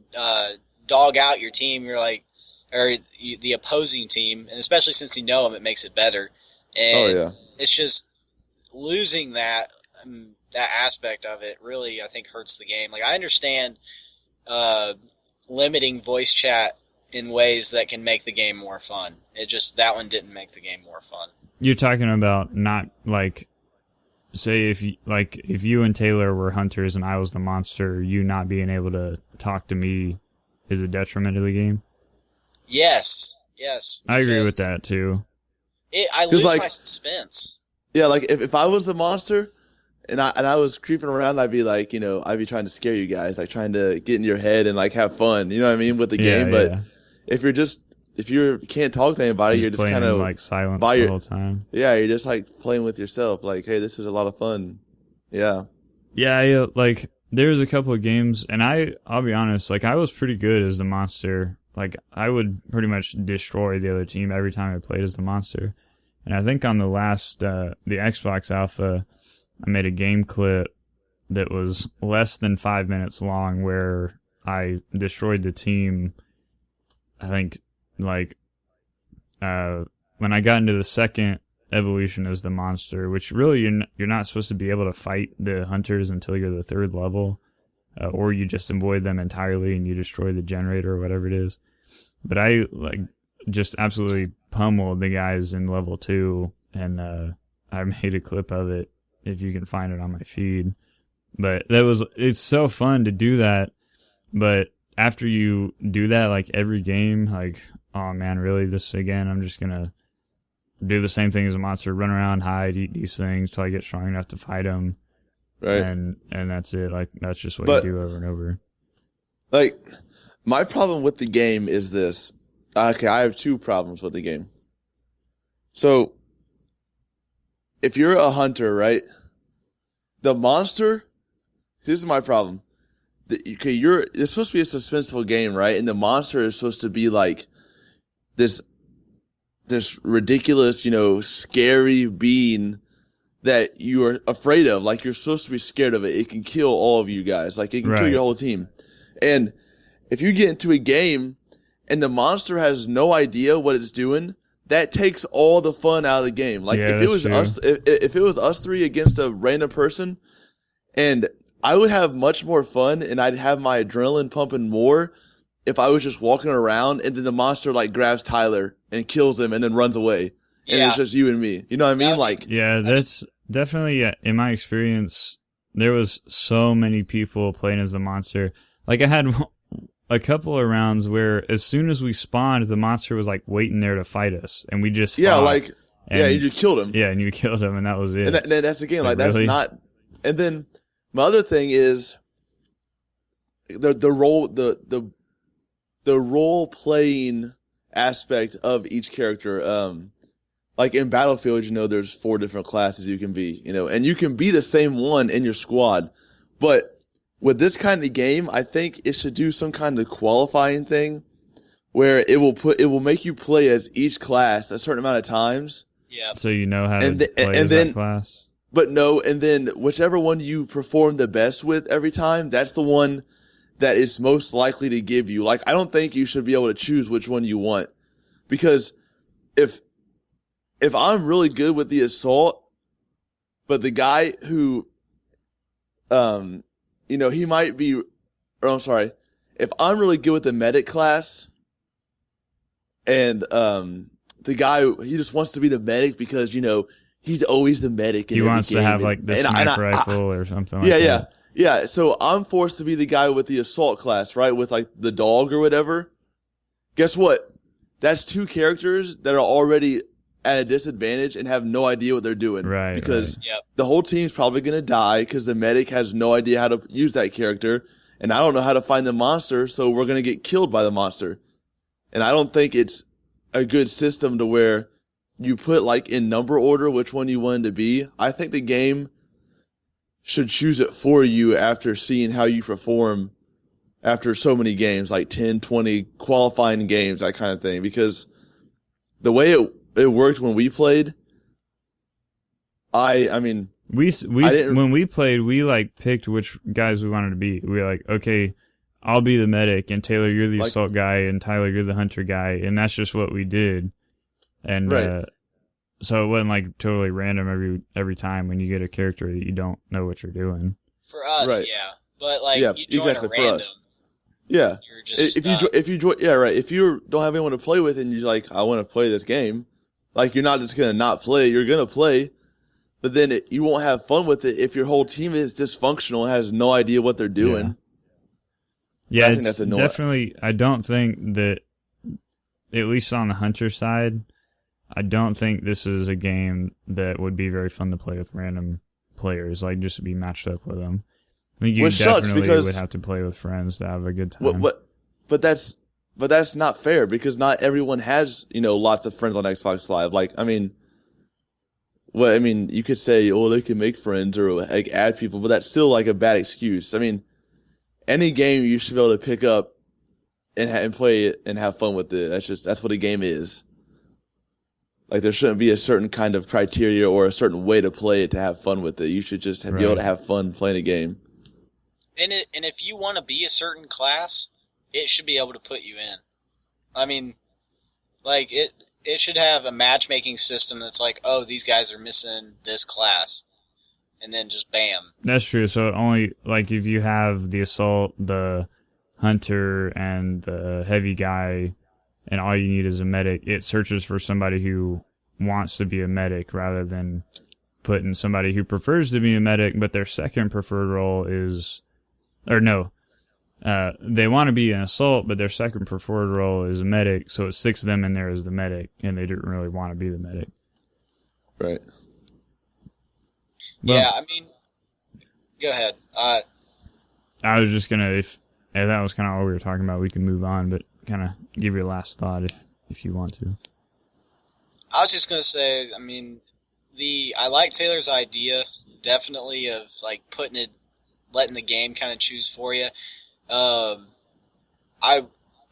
dog out your team, the opposing team, and especially since you know them, it makes it better. And it's just losing that aspect of it really, I think, hurts the game. Like I understand limiting voice chat in ways that can make the game more fun. It just that one didn't make the game more fun. You're talking about not like, say if you and Taylor were hunters and I was the monster, you not being able to talk to me is a detriment to the game. Yes. I agree with that too. I lose my suspense. Yeah, like if I was the monster and I was creeping around, I'd be like, I'd be trying to scare you guys, like trying to get in your head and like have fun, you know what I mean, with the game. But if you can't talk to anybody, you're just kind of like silent the whole time. Yeah, you're just like playing with yourself. Like, hey, this is a lot of fun. Yeah. Yeah, like there's a couple of games, and I'll be honest, like I was pretty good as the monster. Like I would pretty much destroy the other team every time I played as the monster. And I think on the last the Xbox Alpha, I made a game clip that was less than 5 minutes long where I destroyed the team. I think like when I got into the second evolution as the monster, which really you're not supposed to be able to fight the hunters until you're the third level, or you just avoid them entirely and you destroy the generator or whatever it is. But I like just absolutely pummeled the guys in level 2, and I made a clip of it if you can find it on my feed. But it's so fun to do that. But after you do that, like every game, like, oh man, really this again? I'm just gonna do the same thing as a monster, run around, hide, eat these things till I get strong enough to fight them. Right. And that's it. Like that's just what you do over and over. Like my problem with the game is this. Okay, I have two problems with the game. So if you're a hunter, right? The monster, this is my problem. It's supposed to be a suspenseful game, right? And the monster is supposed to be like this ridiculous, scary being that you are afraid of. Like you're supposed to be scared of it. It can kill all of you guys. Like it can kill your whole team. And if you get into a game and the monster has no idea what it's doing, that takes all the fun out of the game. Like if it was us three against a random person, and I would have much more fun and I'd have my adrenaline pumping more if I was just walking around and then the monster like grabs Tyler and kills him and then runs away. And it's just you and me. You know what I mean? Like, yeah, that's definitely, in my experience, there was so many people playing as the monster. Like I had a couple of rounds where as soon as we spawned, the monster was like waiting there to fight us, and we just fought, you just killed him. Yeah, and you killed him, and that was it. And that's the game. Like that's really? Not. And then my other thing is the the role playing aspect of each character. Like in Battlefield, there's 4 different classes you can be, and you can be the same one in your squad. But with this kind of game, I think it should do some kind of qualifying thing where it will make you play as each class a certain amount of times. Yeah. So you know how to play as that class. But no, and then whichever one you perform the best with every time, that's the one that is most likely to give you. Like, I don't think you should be able to choose which one you want. Because if I'm really good with the assault, but the guy who, he might be, or I'm sorry, if I'm really good with the medic class, and the guy, he just wants to be the medic because, he's always the medic. He wants to have like the sniper rifle or something like that. Yeah. So I'm forced to be the guy with the assault class, right? With like the dog or whatever. Guess what? That's 2 characters that are already at a disadvantage and have no idea what they're doing. Right. Because Yep. the whole team's probably going to die because the medic has no idea how to use that character. And I don't know how to find the monster, so we're going to get killed by the monster. And I don't think it's a good system to where you put like in number order which one you wanted to be. I think the game should choose it for you after seeing how you perform after so many games, like 10, 20 qualifying games, that kind of thing. Because the way it worked when we played, I mean, when we played, we like picked which guys we wanted to be. We were like, okay, I'll be the medic, and Taylor, you're the assault guy, and Tyler, you're the hunter guy, and that's just what we did. And right. So it wasn't like totally random every time when you get a character that you don't know what you're doing. For us, right. Yeah, but like Yeah, you join exactly, a random. Yeah. You're just if you join, yeah, right. If you don't have anyone to play with and you're like, I want to play this game, like you're not just gonna not play. You're gonna play, but then you won't have fun with it if your whole team is dysfunctional and has no idea what they're doing. Yeah, I think that's annoying. Definitely. I don't think that, at least on the hunter side, I don't think this is a game that would be very fun to play with random players, like just to be matched up with them. I think you definitely would have to play with friends to have a good time. But that's not fair because not everyone has, lots of friends on Xbox Live. Like, you could say, oh, they can make friends or like add people, but that's still like a bad excuse. I mean, any game you should be able to pick up and play it and have fun with it. That's what a game is. Like, there shouldn't be a certain kind of criteria or a certain way to play it to have fun with it. You should just be able to have fun playing a game. And if you want to be a certain class, it should be able to put you in. I mean, like it should have a matchmaking system that's like, oh, these guys are missing this class, and then just bam. That's true. So it only, like, if you have the assault, the hunter, and the heavy guy, and all you need is a medic, it searches for somebody who wants to be a medic rather than putting somebody who prefers to be a medic, but their second preferred role is, or no, they want to be an assault, but their second preferred role is a medic, so it sticks them in there as the medic, and they didn't really want to be the medic. Right. Yeah, I mean, go ahead. I was just gonna, if that was kind of all we were talking about, we can move on, but kind of give your last thought if you want to. I was just gonna say, I mean, I like Taylor's idea, definitely, of like letting the game kind of choose for you.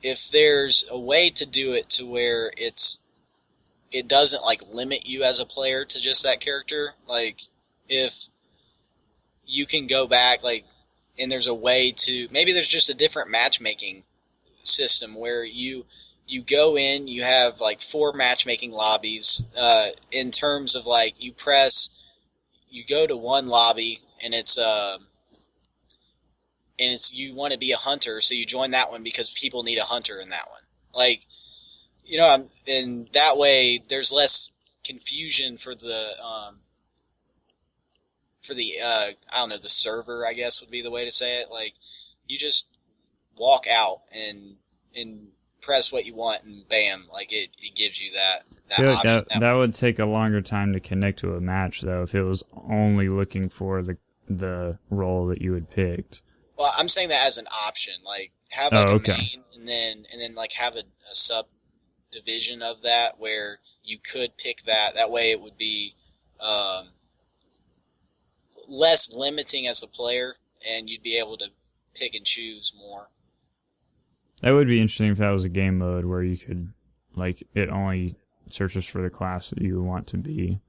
If there's a way to do it to where it doesn't like limit you as a player to just that character, like if you can go back, like, and there's a way to, maybe there's just a different matchmaking system where you go in, you have like 4 matchmaking lobbies, in terms of like you go to one lobby and it's you want to be a hunter, so you join that one because people need a hunter in that one. Like, and that way there's less confusion for the I don't know, the server, I guess would be the way to say it. Like, you just walk out and press what you want, and bam, like it gives you that option. That would take a longer time to connect to a match, though, if it was only looking for the role that you had picked. Well, I'm saying that as an option. Like, have Oh, like a okay. main, and then like have a subdivision of that where you could pick that. That way, it would be less limiting as a player, and you'd be able to pick and choose more. That would be interesting if that was a game mode where you could, like, it only searches for the class that you want to be,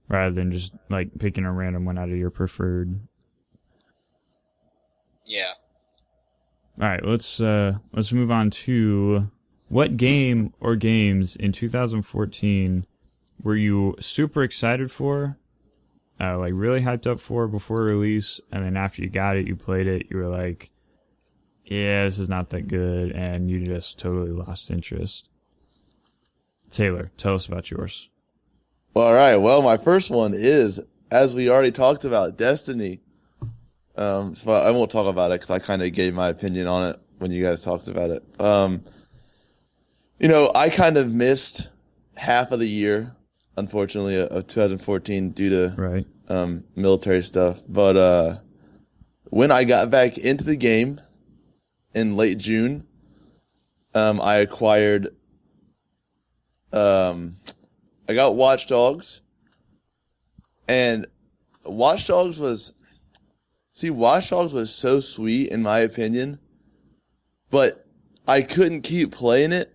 rather than just, like, picking a random one out of your preferred. Yeah. All right, let's move on to what game or games in 2014 were you super excited for, like really hyped up for before release, and then after you got it, you played it, you were like, yeah, this is not that good, and you just totally lost interest. Taylor, tell us about yours. Well, all right. Well, my first one is, as we already talked about, Destiny. So I won't talk about it because I kind of gave my opinion on it when you guys talked about it. I kind of missed half of the year, unfortunately, of 2014 due to Right. military stuff. But when I got back into the game in late June, I acquired. I got Watch Dogs, and Watch Dogs was so sweet in my opinion, but I couldn't keep playing it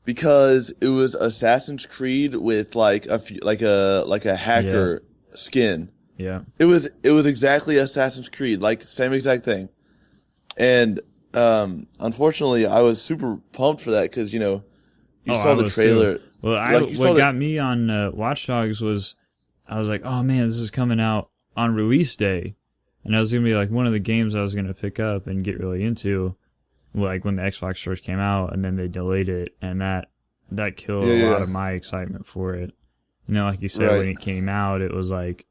because it was Assassin's Creed with like a hacker skin. Yeah. It was exactly Assassin's Creed, like same exact thing. And unfortunately, I was super pumped for that because you saw the trailer. Too. Well, what got me on Watch Dogs was I was like, oh man, this is coming out on release day, and that was gonna be like one of the games I was gonna pick up and get really into, like when the Xbox first came out, and then they delayed it, and that killed a lot of my excitement for it. Like you said, when it came out, it was like,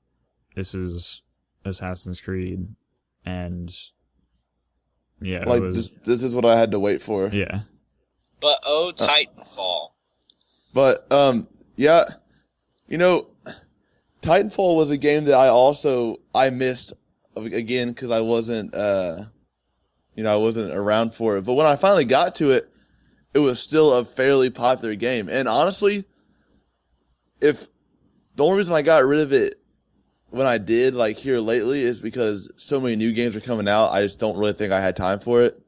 this is Assassin's Creed, and yeah, like this is what I had to wait for. Yeah. But Titanfall. But Titanfall was a game that I missed again because I wasn't I wasn't around for it. But when I finally got to it, it was still a fairly popular game. And honestly, if the only reason I got rid of it when I did, like here lately, is because so many new games are coming out, I just don't really think I had time for it.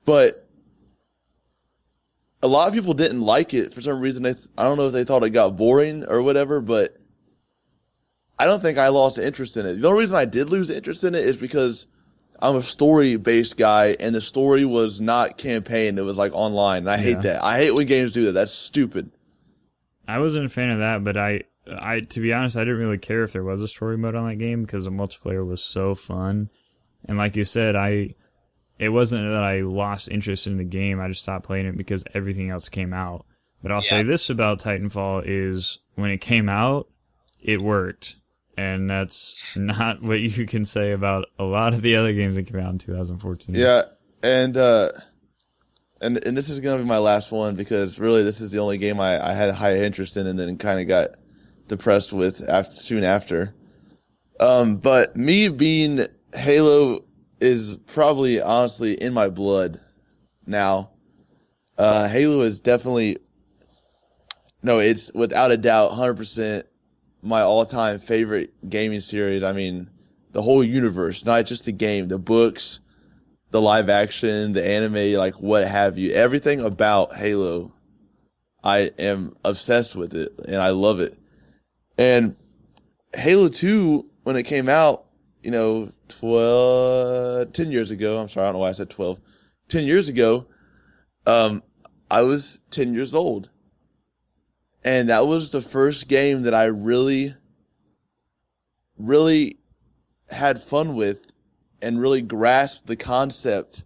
But a lot of people didn't like it for some reason. I don't know if they thought it got boring or whatever, but I don't think I lost interest in it. The only reason I did lose interest in it is because I'm a story-based guy, and the story was not campaign. It was like online, and I hate that. I hate when games do that. That's stupid. I wasn't a fan of that, but I to be honest, I didn't really care if there was a story mode on that game because the multiplayer was so fun. And like you said, it wasn't that I lost interest in the game. I just stopped playing it because everything else came out. But I'll say this about Titanfall is when it came out, it worked. And that's not what you can say about a lot of the other games that came out in 2014. Yeah, and this is going to be my last one because really this is the only game I had a high interest in and then kind of got depressed with soon after. But me being Halo is probably honestly in my blood now. Halo is definitely, it's without a doubt 100% my all-time favorite gaming series. I mean, the whole universe, not just the game, the books, the live action, the anime, like what have you. Everything about Halo, I am obsessed with it and I love it. And Halo 2, when it came out, 10 years ago, I'm sorry, I don't know why I said 12. 10 years ago, I was 10 years old. And that was the first game that I really, really had fun with and really grasped the concept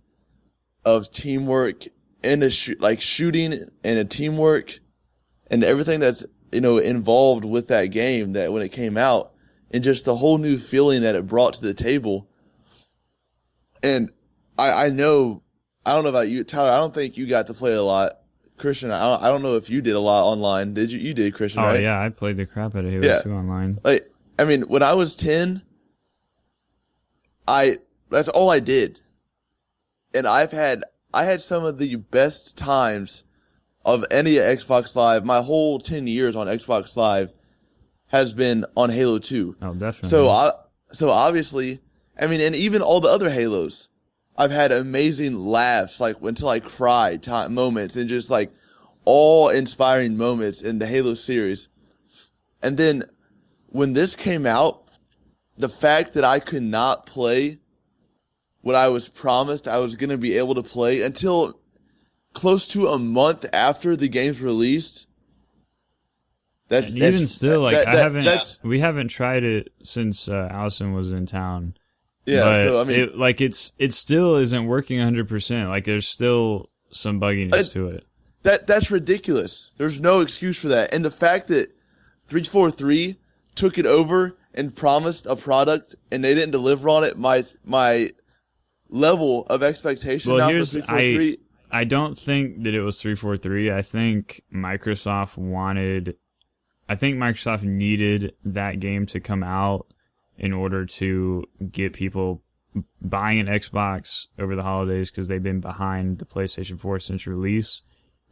of teamwork and shooting and a teamwork and everything that's, involved with that game that when it came out and just the whole new feeling that it brought to the table. And I don't know about you, Tyler, I don't think you got to play a lot. Christian, I don't know if you did a lot online. Did you? You did, Christian, right? Oh, yeah, I played the crap out of Halo 2 online. When I was 10, I That's all I did. And I had some of the best times of any Xbox Live. My whole 10 years on Xbox Live has been on Halo 2. Oh, definitely. So obviously, I mean, and even all the other Halos, I've had amazing laughs, like until I cried moments, and just like awe-inspiring moments in the Halo series. And then when this came out, the fact that I could not play what I was promised I was going to be able to play until close to a month after the game's released. We haven't tried it since Allison was in town. Yeah, but so I mean, it still isn't working 100%. Like there's still some bugginess to it. That's ridiculous. There's no excuse for that. And the fact that 343 took it over and promised a product and they didn't deliver on it, my level of expectation now for 343. I don't think that it was 343. I think Microsoft needed that game to come out in order to get people buying an Xbox over the holidays because they've been behind the PlayStation 4 since release.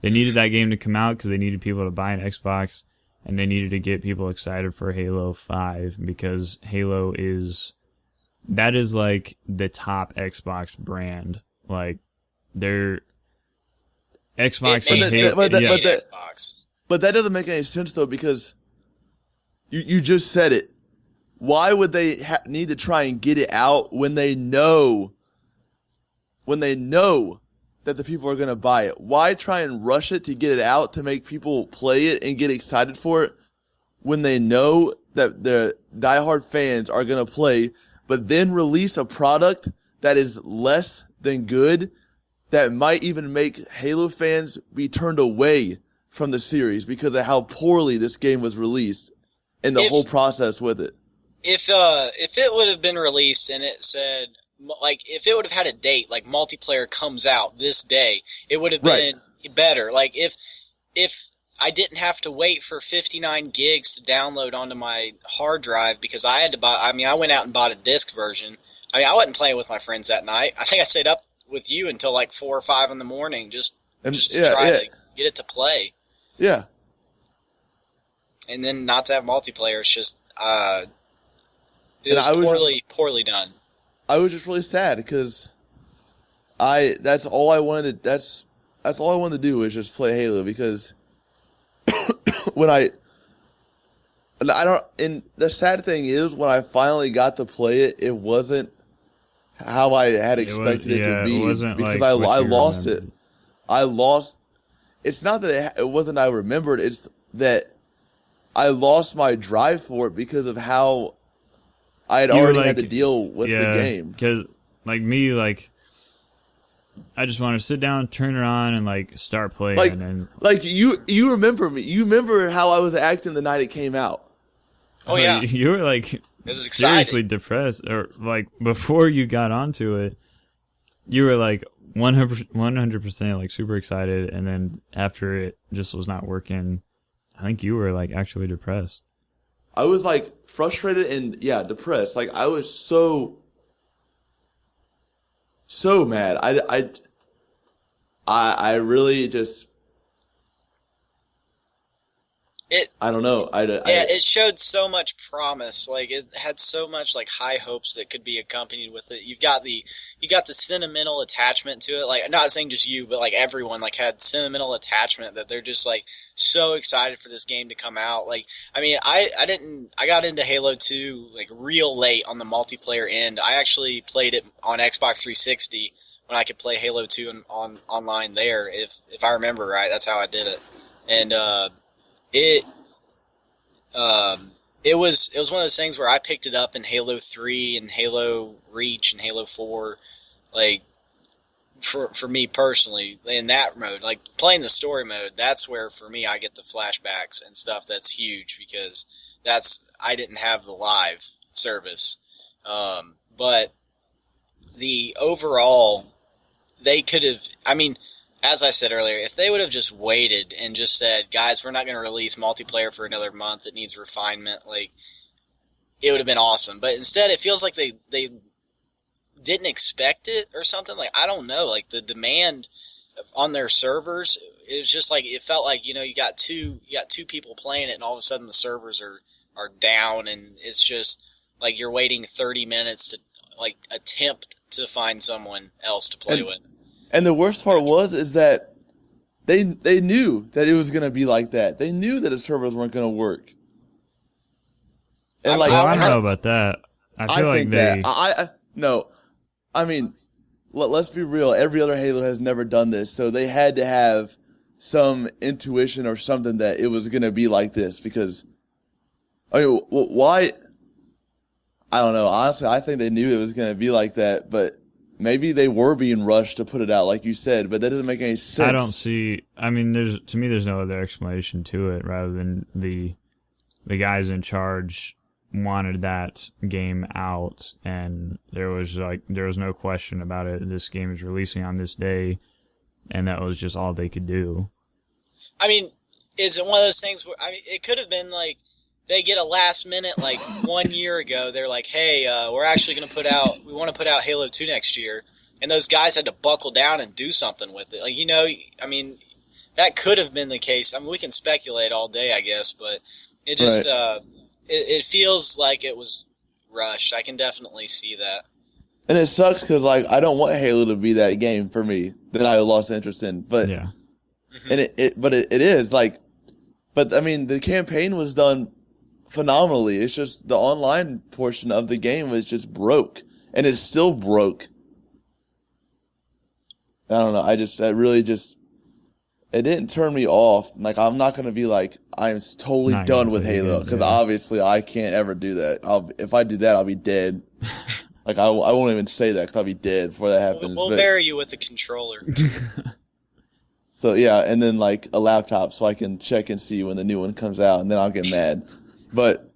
They needed that game to come out because they needed people to buy an Xbox, and they needed to get people excited for Halo 5 because Halo is like the top Xbox brand. Like they're Xbox and Halo. But that doesn't make any sense though, because you just said it. Why would they need to try and get it out when they know that the people are going to buy it? Why try and rush it to get it out to make people play it and get excited for it when they know that the diehard fans are going to play, but then release a product that is less than good, that might even make Halo fans be turned away from the series because of how poorly this game was released and the whole process with it? If it would have been released and it said, like, if it would have had a date, like multiplayer comes out this day, it would have been better. Like if I didn't have to wait for 59 gigs to download onto my hard drive because I had to buy. I mean, I went out and bought a disc version. I mean, I wasn't playing with my friends that night. I think I stayed up with you until like 4 or 5 in the morning just to try to get it to play. Yeah. And then not to have multiplayer, it's just it was poorly done. I was just really sad because that's all I wanted to do was just play Halo, because and the sad thing is when I finally got to play it, it wasn't how I had expected it to be, because I lost it. It's not that it wasn't I remembered, it's that I lost my drive for it because of how I had already had to deal with the game. Because, like me, like I just want to sit down, turn it on, and like start playing. You remember me. You remember how I was acting the night it came out. Oh yeah, you were like seriously depressed, or like before you got onto it, you were like 100% like super excited, and then after it just was not working, I think you were like actually depressed. I was like frustrated and depressed. Like I was so mad. I really just I don't know. It showed so much promise. Like it had so much like high hopes that could be accompanied with it. You got the sentimental attachment to it. Like I'm not saying just you, but like everyone like had sentimental attachment that they're just like so excited for this game to come out. Like I mean, I got into Halo 2 like real late on the multiplayer end. I actually played it on Xbox 360 when I could play Halo 2 online there. If I remember right, that's how I did it. And it was one of those things where I picked it up in Halo 3 and Halo Reach and Halo 4, like for me personally in that mode, like playing the story mode. That's where for me I get the flashbacks and stuff. That's huge because I didn't have the live service, but the overall they could have. I mean. As I said earlier, if they would have just waited and just said, guys, we're not going to release multiplayer for another month, it needs refinement, like, it would have been awesome. But instead, it feels like they didn't expect it or something. Like, I don't know. Like, the demand on their servers, it was just like, it felt like, you got two people playing it, and all of a sudden the servers are down, and it's just like you're waiting 30 minutes to like attempt to find someone else to play with. And the worst part is that they knew that it was going to be like that. They knew that the servers weren't going to work. And I don't know about that. I feel like they. No, I mean, let's be real. Every other Halo has never done this, so they had to have some intuition or something that it was going to be like this. Because, I mean, why? I don't know. Honestly, I think they knew it was going to be like that, but maybe they were being rushed to put it out, like you said. But that doesn't make any sense. I don't see. I mean, there's no other explanation to it rather than the guys in charge wanted that game out, and there was no question about it. This game is releasing on this day, and that was just all they could do. I mean, is it one of those things where, I mean, it could have been like they get a last minute, like 1 year ago, they're like, hey, we're actually going to we want to put out Halo 2 next year, and those guys had to buckle down and do something with it. Like, I mean, that could have been the case. I mean, we can speculate all day, I guess, but it just, Right. It feels like it was rushed. I can definitely see that. And it sucks because, like, I don't want Halo to be that game for me that I lost interest in. But Yeah. and it is like, but I mean, the campaign was done phenomenally. It's just the online portion of the game was just broke, and it's still broke. I don't know. That really just, it didn't turn me off. Like, I'm not gonna be like, I'm totally Not done gonna with play Halo, games, because yeah. obviously I can't ever do that. If I do that, I'll be dead. Like, I won't even say that because I'll be dead before that happens. We'll But, bury you with a controller. so yeah, and then like a laptop so I can check and see when the new one comes out, and then I'll get mad. But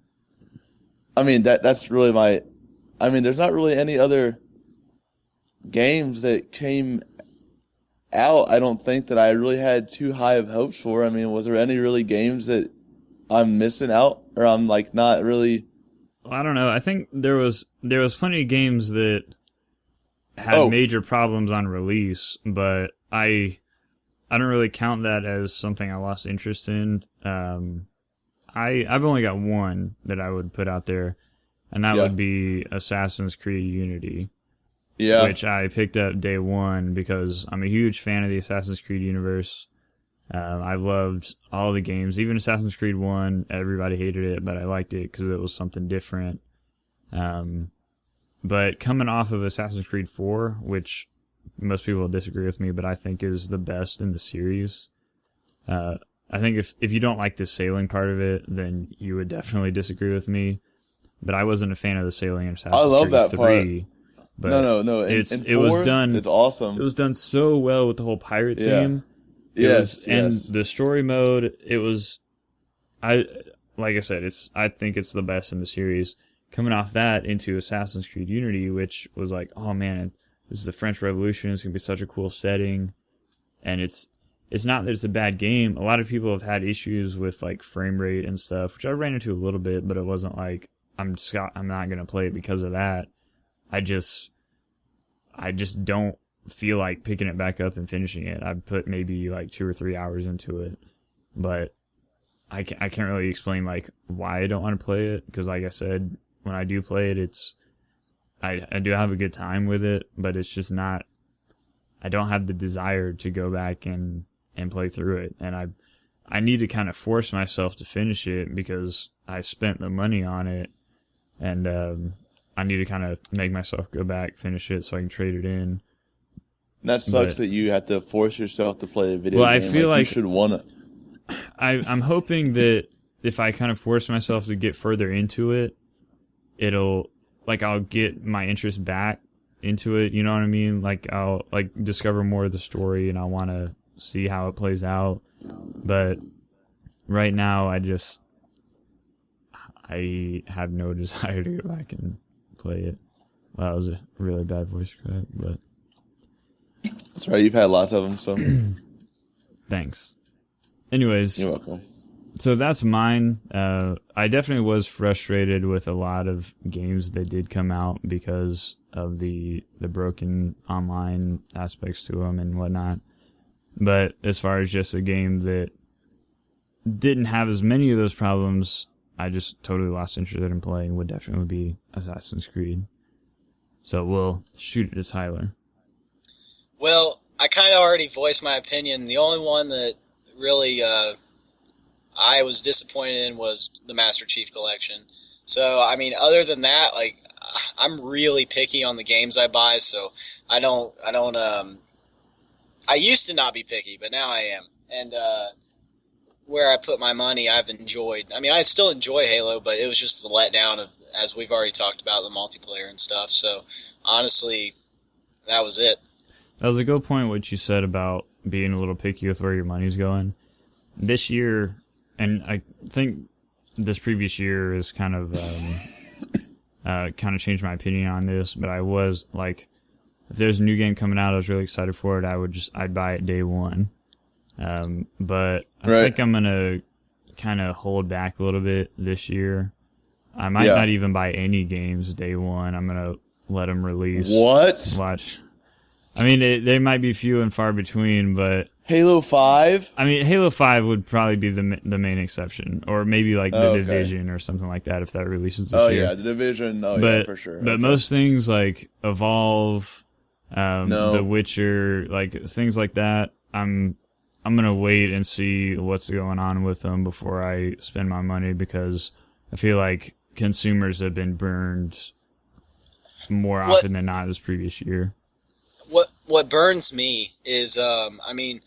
I mean, that's really I mean, there's not really any other games that came out, I don't think, that I really had too high of hopes for. I mean, was there any really games that I'm missing out, or I'm like not really? Well, I don't know. I think there was plenty of games that had major problems on release, but I don't really count that as something I lost interest in. I've only got one that I would put out there, and that would be Assassin's Creed Unity. Yeah. Which I picked up day one because I'm a huge fan of the Assassin's Creed universe. I've loved all the games, even Assassin's Creed 1. Everybody hated it, but I liked it because it was something different. But coming off of Assassin's Creed 4, which most people will disagree with me, but I think is the best in the series. I think if you don't like the sailing part of it, then you would definitely disagree with me. But I wasn't a fan of the sailing in Assassin's I love Creed that 3. part. But No. it was done. It's awesome. It was done so well with the whole pirate theme. Yes. And the story mode. It was, like I said, I think it's the best in the series. Coming off that into Assassin's Creed Unity, which was like, oh man, this is the French Revolution. It's gonna be such a cool setting, and it's not that it's a bad game. A lot of people have had issues with like frame rate and stuff, which I ran into a little bit, but it wasn't like I'm not gonna play it because of that. I just don't feel like picking it back up and finishing it. I've put maybe like 2 or 3 hours into it, but I can't really explain like why I don't want to play it, because like I said, when I do play it, I do have a good time with it, but it's just not, I don't have the desire to go back and play through it, and I need to kind of force myself to finish it because I spent the money on it, and I need to kind of make myself go back, finish it so I can trade it in. That sucks that you have to force yourself to play a video Well, game. I feel like you should want it. I'm hoping that if I kind of force myself to get further into it, I'll get my interest back into it, you know what I mean? Like, I'll like discover more of the story and I want to see how it plays out. But right now, I have no desire to go back and play it. Well, that was a really bad voice crack, but That's right. You've had lots of them, so thanks. Anyways, you're welcome. So that's mine. I definitely was frustrated with a lot of games that did come out because of the broken online aspects to them and whatnot. But as far as just a game that didn't have as many of those problems, I just totally lost interest in playing, would definitely be Assassin's Creed. So we'll shoot it to Tyler. Well, I kind of already voiced my opinion. The only one that really I was disappointed in was the Master Chief Collection. So, I mean, other than that, like, I'm really picky on the games I buy, so I used to not be picky, but now I am. And where I put my money, I've enjoyed. I mean, I still enjoy Halo, but it was just the letdown of, as we've already talked about, the multiplayer and stuff. So, honestly, that was it. That was a good point what you said about being a little picky with where your money's going. This year, and I think this previous year has kind of changed my opinion on this, but I was like, if there's a new game coming out, I was really excited for it. I'd buy it day one. But I think I'm gonna kind of hold back a little bit this year. I might not even buy any games day one. I'm gonna let them release. What? Watch. I mean, they might be few and far between, but Halo 5? I mean, Halo 5 would probably be the main exception, or maybe like the Division or something like that if that releases this year. Yeah, the Division. Yeah, for sure. But most things like Evolve, The Witcher, like things like that, I'm gonna wait and see what's going on with them before I spend my money, because I feel like consumers have been burned more often than not this previous year. What burns me is, I mean,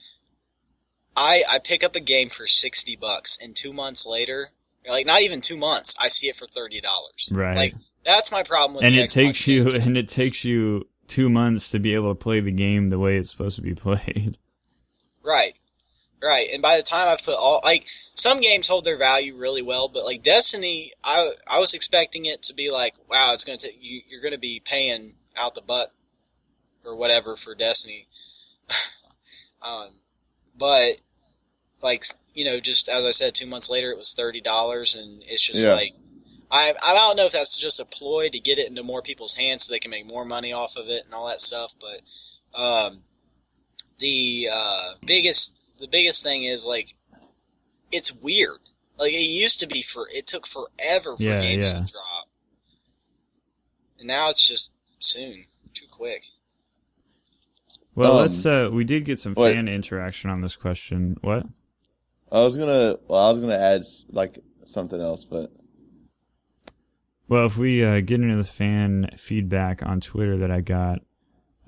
I pick up a game for $60, and 2 months later, like not even 2 months, I see it for $30. Right. Like that's my problem with and the it Xbox it takes you 2 months to be able to play the game the way it's supposed to be played. Right. And by the time I've put some games hold their value really well, but like Destiny, I was expecting it to be like, wow, it's going to take you're going to be paying out the butt or whatever for Destiny. But like, you know, just as I said, 2 months later it was $30, and it's just like, I don't know if that's just a ploy to get it into more people's hands so they can make more money off of it and all that stuff. But the biggest thing is, like, it's weird. Like, it used to be it took forever for games to drop, and now it's just soon, too quick. Well, we did get some fan interaction on this question. What? I was gonna add like something else, but. Well, if we get into the fan feedback on Twitter that I got,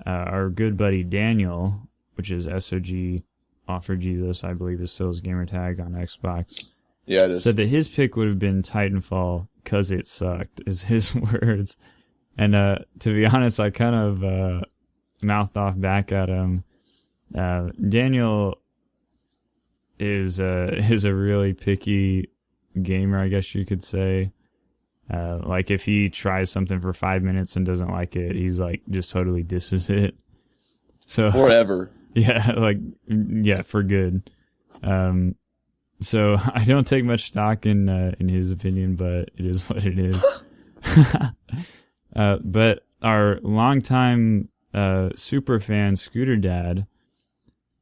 our good buddy Daniel, which is SOG Offer Jesus, I believe is still his gamer tag on Xbox. Yeah, it is. Said that his pick would have been Titanfall because it sucked, is his words. And to be honest, I kind of mouthed off back at him. Daniel is a really picky gamer, I guess you could say. Like if he tries something for 5 minutes and doesn't like it, he's like just totally disses it. So forever. Yeah, for good. So I don't take much stock in his opinion, but it is what it is. But our longtime super fan Scooter Dad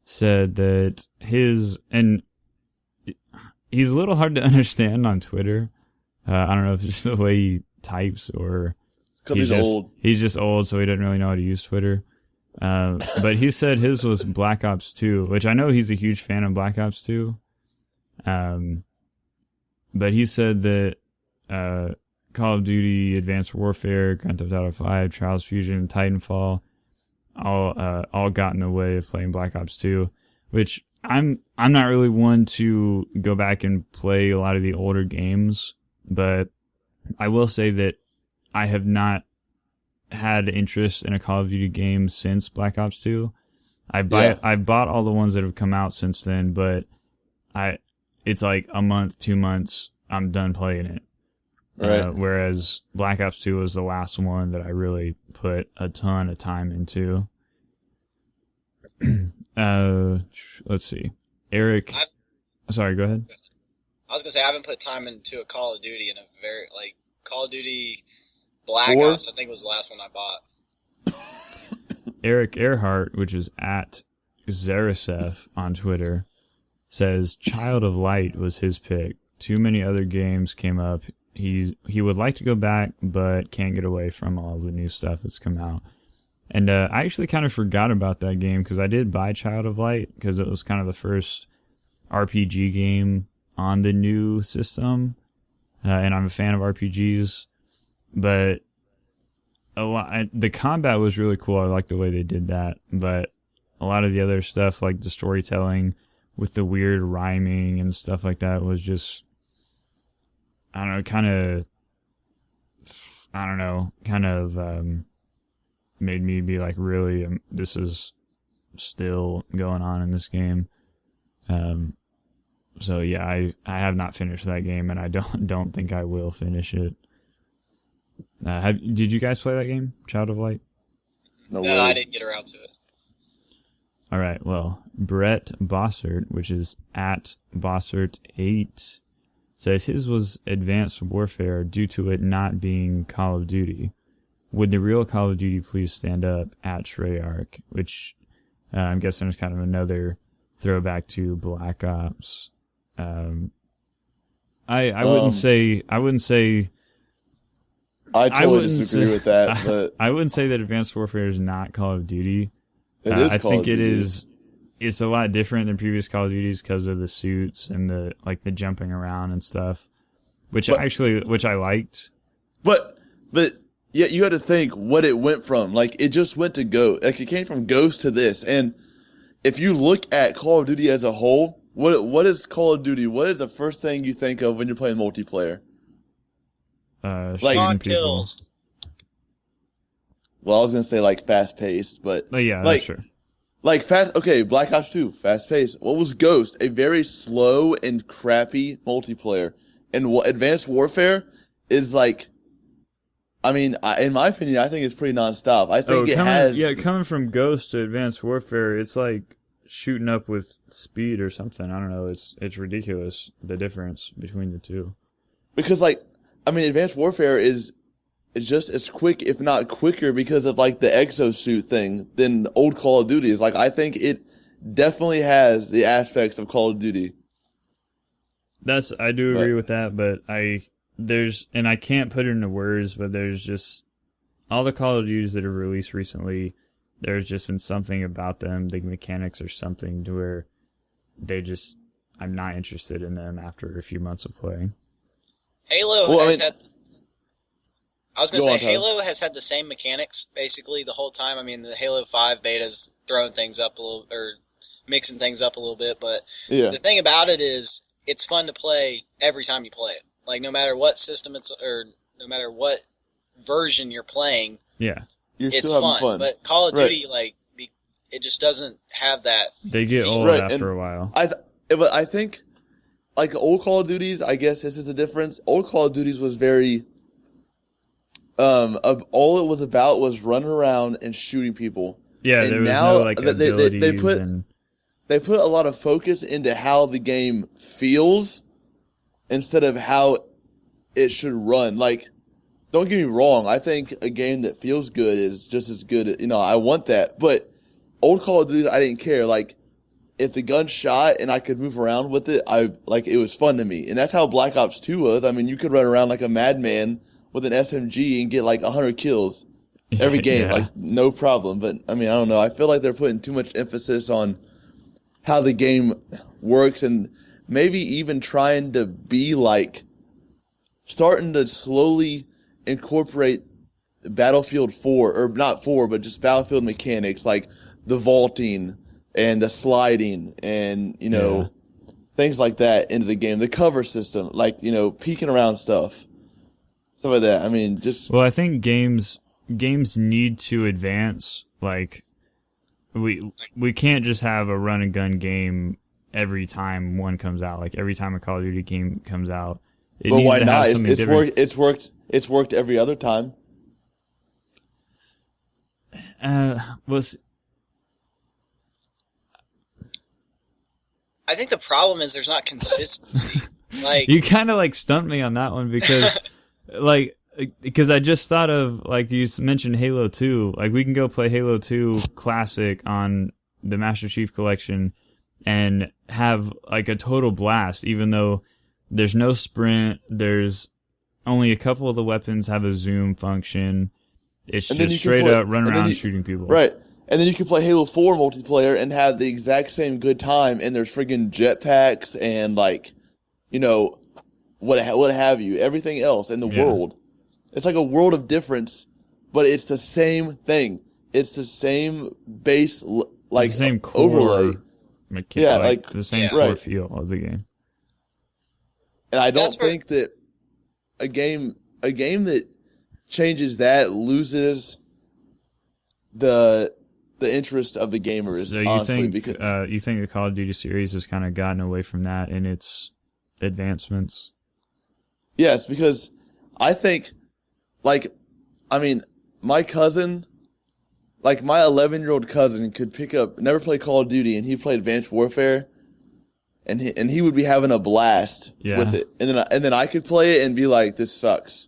said that and he's a little hard to understand on Twitter. I don't know if it's just the way he types or he's old. He's just old, so he doesn't really know how to use Twitter. But he said his was Black Ops 2, which I know he's a huge fan of Black Ops 2. But he said that Call of Duty, Advanced Warfare, Grand Theft Auto 5, Trials Fusion, Titanfall all got in the way of playing Black Ops 2, which I'm not really one to go back and play a lot of the older games, but I will say that I have not had interest in a Call of Duty game since Black Ops 2. I've bought all the ones that have come out since then, but it's like a month, 2 months, I'm done playing it. Right. Whereas Black Ops 2 was the last one that I really put a ton of time into. Let's see. Eric. Sorry, go ahead. I was gonna say I haven't put time into a Call of Duty in a very Call of Duty Black 4? Ops. I think was the last one I bought. Eric Earhart, which is at Zarasef on Twitter, says Child of Light was his pick. Too many other games came up. He would like to go back, but can't get away from all the new stuff that's come out. And I actually kind of forgot about that game because I did buy Child of Light because it was kind of the first RPG game on the new system, and I'm a fan of RPGs. But the combat was really cool. I like the way they did that. But a lot of the other stuff, like the storytelling with the weird rhyming and stuff like that, was just, I don't know, made me be like, really, this is still going on in this game. So yeah, I have not finished that game, and I don't think I will finish it. Did you guys play that game, Child of Light? No, I didn't get around to it. All right, well, Brett Bossert, which is at Bossert8, says his was Advanced Warfare due to it not being Call of Duty. Would the real Call of Duty please stand up at Treyarch? Which I'm guessing is kind of another throwback to Black Ops. I wouldn't say. I totally disagree with that. But I wouldn't say that Advanced Warfare is not Call of Duty. It is I Call think of it Duty. is. It's a lot different than previous Call of Duties because of the suits and the jumping around and stuff, which I liked. But yeah, you had to think what it went from. Like, it just went to Ghost. Like, it came from Ghost to this. And if you look at Call of Duty as a whole, what is Call of Duty? What is the first thing you think of when you're playing multiplayer? Spawn kills. Well, I was gonna say like fast paced, but yeah, like, that's true. Like Black Ops 2, fast paced. What was Ghost? A very slow and crappy multiplayer. And Advanced Warfare is like, I mean, in my opinion, I think it's pretty nonstop. I think coming from Ghost to Advanced Warfare, it's like shooting up with speed or something. I don't know. It's ridiculous, the difference between the two. Because, like, I mean, Advanced Warfare is just as quick, if not quicker, because of, like, the exosuit thing than the old Call of Duty is. Like, I think it definitely has the aspects of Call of Duty. I do agree with that, but I can't put it into words, but there's just all the Call of Duties that have released recently, there's just been something about them, the mechanics or something, to where I'm not interested in them after a few months of playing. Halo has had the same mechanics basically the whole time. I mean, the Halo 5 beta's throwing things up a little, or mixing things up a little bit, but the thing about it is it's fun to play every time you play it. Like, no matter what system or no matter what version you're playing, it's still having fun. But Call of Duty, it just doesn't have that. They get old after a while. But I think, like, old Call of Duties, I guess this is the difference. Old Call of Duties was very, all it was about was running around and shooting people. Yeah, and there was now no, abilities they put a lot of focus into how the game feels instead of how it should run. Like, don't get me wrong, I think a game that feels good is just as good. I want that. But old Call of Duty, I didn't care. Like, if the gun shot and I could move around with it, it was fun to me. And that's how Black Ops 2 was. I mean, you could run around like a madman with an SMG and get like 100 kills every game, like, no problem. But I mean, I don't know. I feel like they're putting too much emphasis on how the game works, and maybe even trying to be like, starting to slowly incorporate Battlefield 4, or not 4, but just Battlefield mechanics, like the vaulting and the sliding and, things like that into the game. The cover system, like, peeking around stuff like that. I mean, I think games need to advance. Like, we can't just have a run and gun game every time one comes out. Like, every time a Call of Duty game comes out, but why not? It's worked every other time. I think the problem is there's not consistency. Like, you kind of like stumped me on that one because because I just thought of, like, you mentioned Halo 2. Like, we can go play Halo 2 Classic on the Master Chief Collection and have, like, a total blast, even though there's no sprint, there's only a couple of the weapons have a zoom function. It's just straight up run around shooting people. Right. And then you can play Halo 4 multiplayer and have the exact same good time, and there's friggin' jetpacks and, like, you know, what have you, everything else in the world. It's like a world of difference, but it's the same thing. It's the same base, like, the same core overlay. Like the same core feel of the game. And I don't think that a game that changes that loses the interest of the gamers. So you honestly, think you think the Call of Duty series has kind of gotten away from that in its advancements? Yes, because I think, like, I mean, my cousin, like my 11-year-old cousin, could never play Call of Duty, and he played Advanced Warfare, and he would be having a blast with it, and then I could play it and be like, this sucks,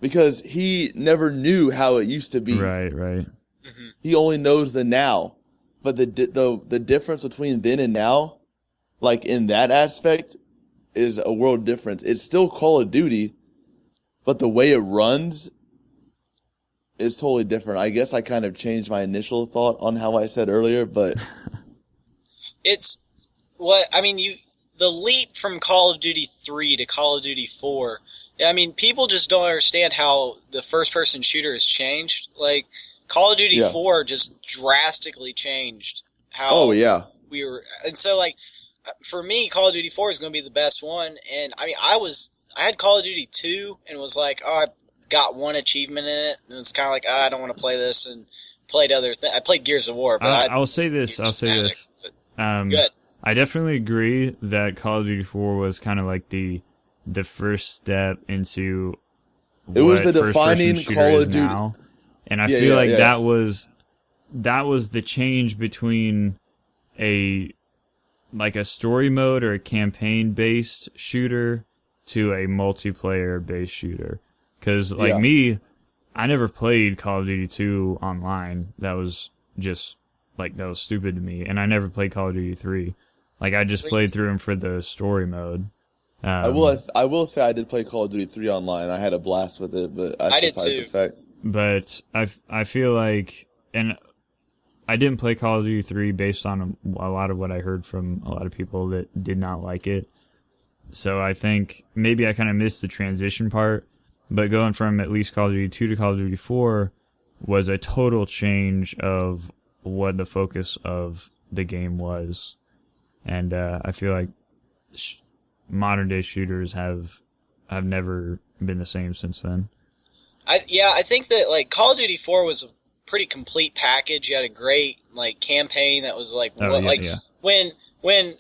because he never knew how it used to be. Right. mm-hmm. He only knows the now, but the difference between then and now, like in that aspect, is a world difference. It's still Call of Duty, but the way it runs is totally different. I guess I kind of changed my initial thought on how I said earlier, but it's what I mean. The leap from Call of Duty 3 to Call of Duty 4. I mean, people just don't understand how the first-person shooter has changed. Like, Call of Duty 4 just drastically changed how we were. And so, like, for me, Call of Duty 4 is going to be the best one. And, I mean, I had Call of Duty 2 and was like, oh, I got one achievement in it. And it's kind of like, I don't want to play this, and played other things. I played Gears of War. But I'll say this. Good. I definitely agree that Call of Duty 4 was kind of like the first step into it was the defining Call of Duty now. And I feel like that was the change between a story mode or a campaign based shooter to a multiplayer based shooter. Because me, I never played Call of Duty 2 online. That was just that was stupid to me. And I never played Call of Duty 3. Like, I just played through them for the story mode. I will say I did play Call of Duty 3 online. I had a blast with it, but I did too. But I feel like, and I didn't play Call of Duty 3 based on a lot of what I heard from a lot of people that did not like it. So I think maybe I kind of missed the transition part. But going from at least Call of Duty 2 to Call of Duty 4 was a total change of what the focus of the game was. And I feel like modern day shooters have never been the same since then. I think that, like, Call of Duty 4 was a pretty complete package. You had a great, like, campaign that was like when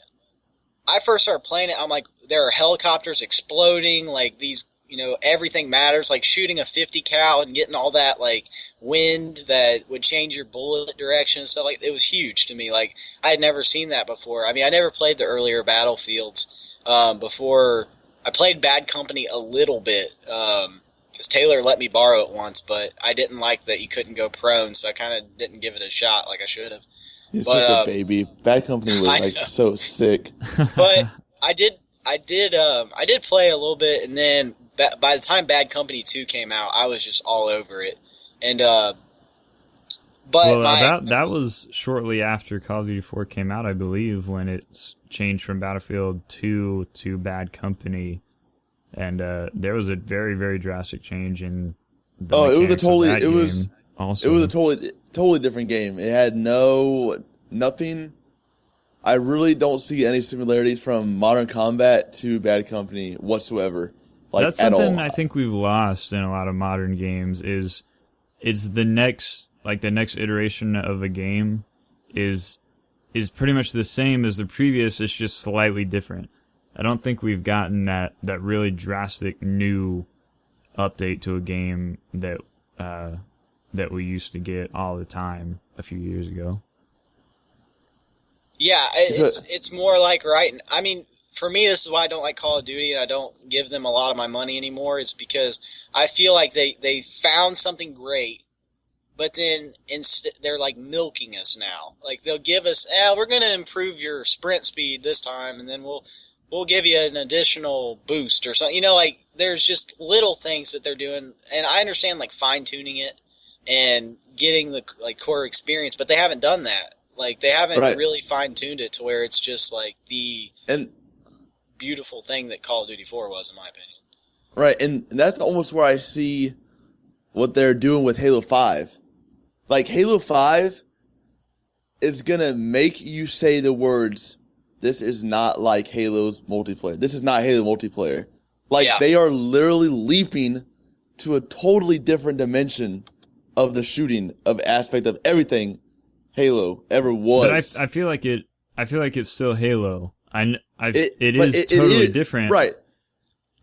I first started playing it, I'm like, there are helicopters exploding, like these, you know, everything matters, like shooting a 50 cal and getting all that, like, wind that would change your bullet direction and stuff. Like, it was huge to me. Like, I had never seen that before. I mean, I never played the earlier Battlefields before. I played Bad Company a little bit because Taylor let me borrow it once, but I didn't like that you couldn't go prone, so I kind of didn't give it a shot like I should have. You're such a baby. Bad Company was like so sick. But I did play a little bit, and then by the time Bad Company 2 came out, I was just all over it. And that was shortly after Call of Duty 4 came out, I believe, when it changed from Battlefield 2 to Bad Company, and there was a very, very drastic change in. It was a totally different game. It had nothing. I really don't see any similarities from Modern Combat to Bad Company whatsoever. Like, that's something I think we've lost in a lot of modern games. It's the next iteration of a game is pretty much the same as the previous. It's just slightly different. I don't think we've gotten that really drastic new update to a game that we used to get all the time a few years ago. Yeah, it's more like, right. I mean, for me, this is why I don't like Call of Duty and I don't give them a lot of my money anymore. It's because I feel like they found something great, but then they're like milking us now. Like they'll give us, we're going to improve your sprint speed this time, and then we'll give you an additional boost or something. Like there's just little things that they're doing, and I understand like fine tuning it and getting the like core experience, but they haven't done that. Like they haven't really fine tuned it to where it's just like the beautiful thing that Call of Duty 4 was, in my opinion. Right, and that's almost where I see what they're doing with Halo 5. Like, Halo 5 is going to make you say the words, this is not like Halo's multiplayer. This is not Halo multiplayer. Like, they are literally leaping to a totally different dimension of the shooting, of aspect of everything Halo ever was. But I feel like it's still Halo. It is totally different.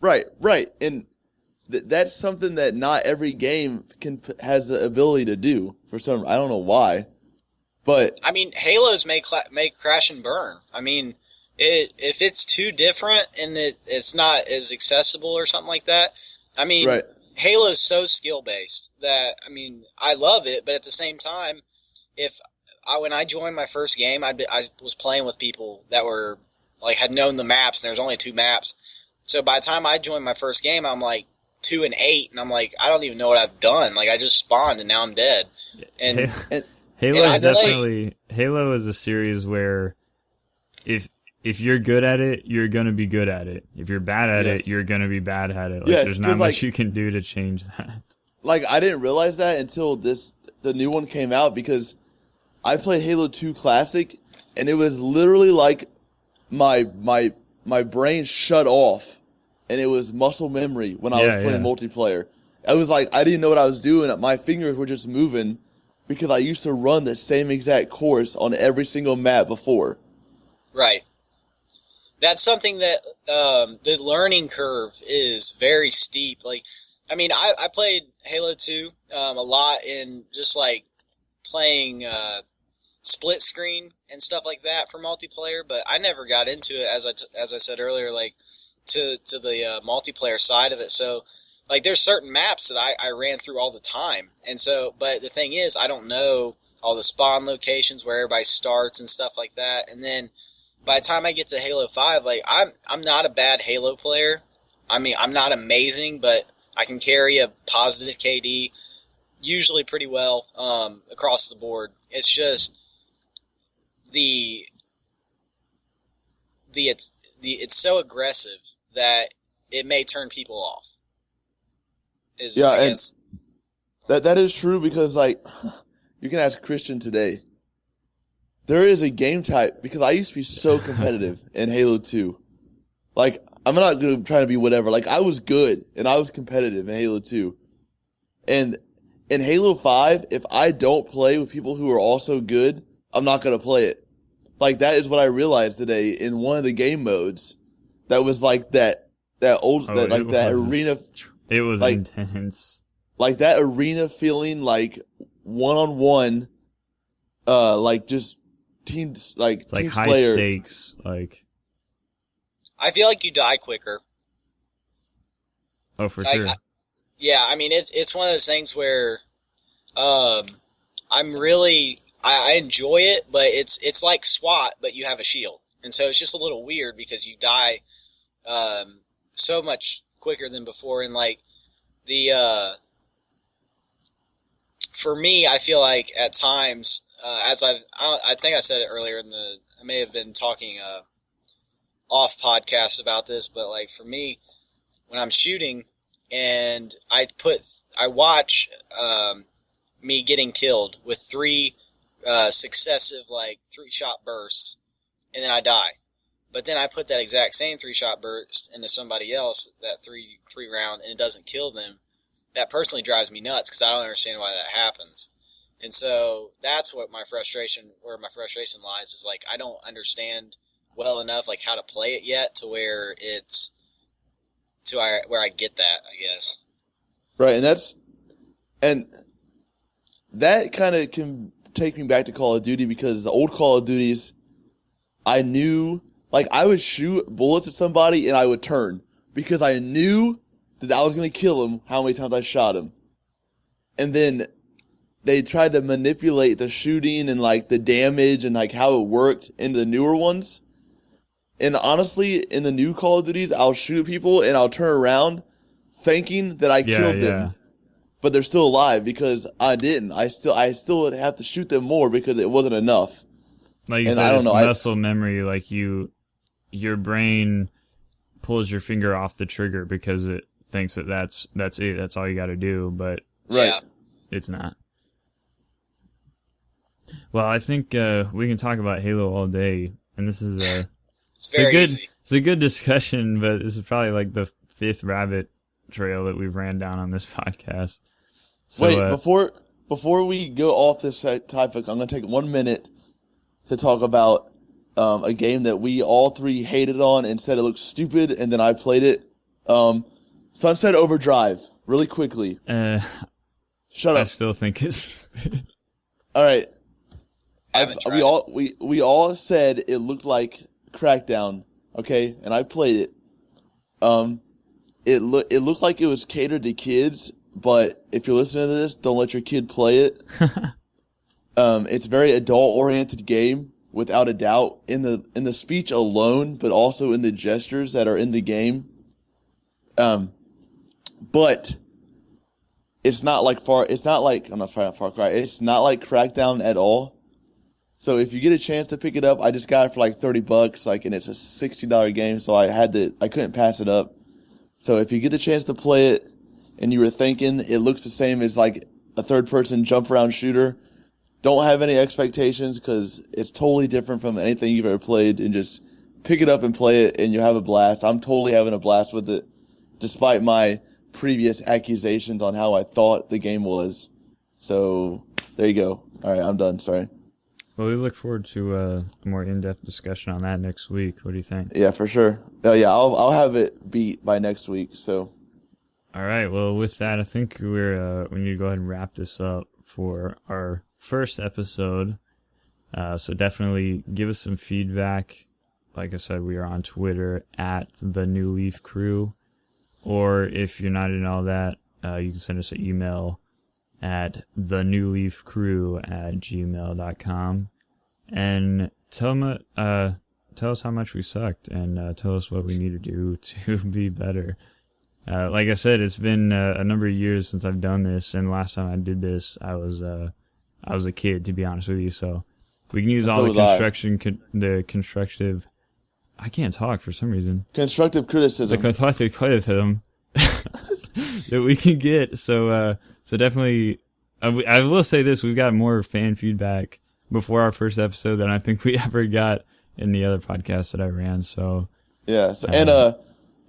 Right. And that's something that not every game has the ability to do for some. I don't know why, but I mean, Halos make crash and burn. I mean, if it's too different and it's not as accessible or something like that. I mean, Halo's so skill based that I mean, I love it, but at the same time, when I joined my first game, I was playing with people that were like had known the maps, and there's only 2 maps. So by the time I joined my first game, I'm like 2 and 8, and I'm like, I don't even know what I've done. Like I just spawned and now I'm dead. And Halo is a series where if you're good at it, you're gonna be good at it. If you're bad at it, you're gonna be bad at it. Like there's not much you can do to change that. Like I didn't realize that until the new one came out, because I played Halo 2 Classic, and it was literally like my brain shut off, and it was muscle memory when I was playing multiplayer. I was like, I didn't know what I was doing. My fingers were just moving because I used to run the same exact course on every single map before. Right. That's something that the learning curve is very steep. Like, I mean, I played Halo 2 a lot in just like playing split screen and stuff like that for multiplayer, but I never got into it as I said earlier, like to the multiplayer side of it. So like there's certain maps that I ran through all the time, and so but the thing is I don't know all the spawn locations where everybody starts and stuff like that. And then by the time I get to Halo 5, like I'm not a bad Halo player. I mean, I'm not amazing, but I can carry a positive KD usually pretty well across the board. It's just it's so aggressive that it may turn people off. And that is true, because like you can ask Christian today. There is a game type, because I used to be so competitive in Halo 2. Like, I'm not going to try to be whatever. Like, I was good and I was competitive in Halo 2. And in Halo 5, if I don't play with people who are also good, I'm not going to play it. Like, that is what I realized today in one of the game modes. That was like that arena. It was like, intense. Like that arena feeling, like one-on-one, like just teams, like it's Team like high Slayer. Stakes. Like, I feel like you die quicker. Oh, for sure. Yeah, I mean it's one of those things where, I'm really. I enjoy it, but it's like SWAT, but you have a shield. And so it's just a little weird because you die so much quicker than before. And like for me, I feel like at times, I think I said it earlier I may have been talking off podcast about this, but like for me, when I'm shooting and I watch me getting killed with 3 successive like 3-shot bursts, and then I die. But then I put that exact same 3-shot burst into somebody else, that three round, and it doesn't kill them. That personally drives me nuts because I don't understand why that happens. And so that's where my frustration lies, is like I don't understand well enough like how to play it yet to where where I get that, I guess. Right, and that kind of can take me back to Call of Duty, because the old Call of Duties, I knew Like, I would shoot bullets at somebody and I would turn because I knew that I was going to kill him how many times I shot him. And then they tried to manipulate the shooting and, like, the damage and, like, how it worked in the newer ones. And honestly, in the new Call of Duties, I'll shoot people and I'll turn around thinking that I killed them. But they're still alive because I didn't. I still would have to shoot them more because it wasn't enough. Like you said, it's muscle memory. Like your brain pulls your finger off the trigger because it thinks that that's it. That's all you got to do. But it's not. Well, I think we can talk about Halo all day, and this is it's a good discussion. But this is probably like the 5th rabbit trail that we've ran down on this podcast. So, wait, before we go off this topic, I'm going to take 1 minute to talk about a game that we all three hated on and said it looked stupid, and then I played it. Sunset Overdrive, really quickly. Shut up. I still think it's all right. We all said it looked like Crackdown, okay? And I played it. It looked like it was catered to kids, but if you're listening to this, don't let your kid play it. It's a very adult-oriented game, without a doubt, in the speech alone, but also in the gestures that are in the game. But it's not like Far Cry. It's not like Crackdown at all. So if you get a chance to pick it up, I just got it for like $30, and it's a $60 game, so I couldn't pass it up. So if you get the chance to play it, and you were thinking it looks the same as like a third-person jump-around shooter, don't have any expectations because it's totally different from anything you've ever played, and just pick it up and play it, and you'll have a blast. I'm totally having a blast with it, despite my previous accusations on how I thought the game was. So there you go. All right, I'm done. Sorry. Well, we look forward to a more in-depth discussion on that next week. What do you think? Yeah, for sure. I'll have it beat by next week. So. All right. Well, with that, I think we need to go ahead and wrap this up for our first episode. So definitely give us some feedback. Like I said, we are on Twitter at the New Leaf Crew, or if you're not in all that, you can send us an email at thenewleafcrew@gmail.com and tell us how much we sucked and tell us what we need to do to be better. Like I said, it's been a number of years since I've done this, and last time I did this, I was a kid, to be honest with you. So we can use all the constructive. I can't talk for some reason. Constructive criticism. The constructive criticism that we can get. So definitely, I will say this: we've got more fan feedback before our first episode than I think we ever got in the other podcasts that I ran. So yeah, and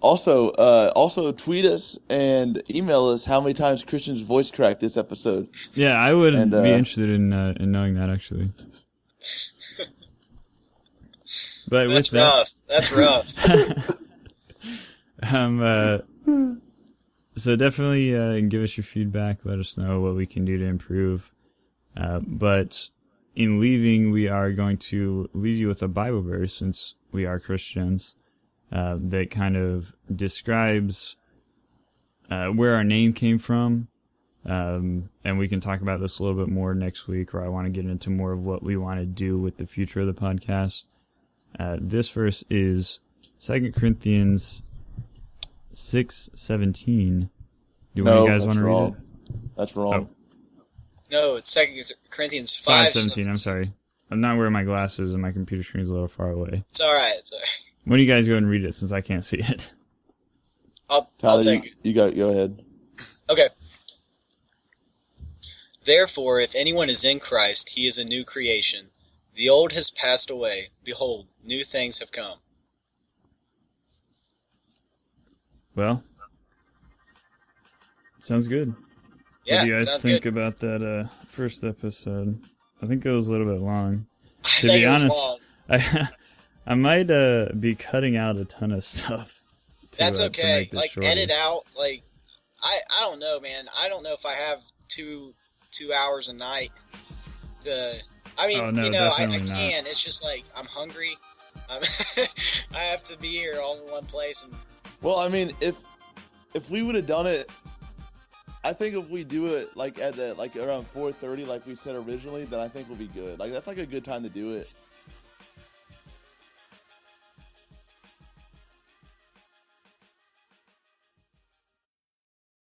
also tweet us and email us how many times Christian's voice cracked this episode. Yeah, I would be interested in knowing that, actually. But that's rough. That's rough. So definitely give us your feedback. Let us know what we can do to improve. But in leaving, we are going to leave you with a Bible verse, since we are Christians, that kind of describes where our name came from. And we can talk about this a little bit more next week, where I want to get into more of what we want to do with the future of the podcast. This verse is 2 Corinthians 6:17. Do one of you guys want to read it? That's wrong. Oh. No, it's 2 Corinthians 5:17. I'm sorry. I'm not wearing my glasses and my computer screen is a little far away. It's all right. Why don't you guys go ahead and read it, since I can't see it? I'll take it. You go ahead. Okay. Therefore, if anyone is in Christ, he is a new creation. The old has passed away. Behold, new things have come. Well, sounds good. Yeah, what do you guys think good. about that first episode? I think it was a little bit long. To be honest, I might be cutting out a ton of stuff. That's okay. Like, shorter. edit out. Like, I don't know, man. I don't know if I have two hours a night to. I mean, oh, no, I not. can. It's just like I'm hungry, I have to be here all in one place. And Well, I mean, if we would have done it, I think if we do it like at around 4:30, like we said originally, then I think we'll be good. Like that's like a good time to do it.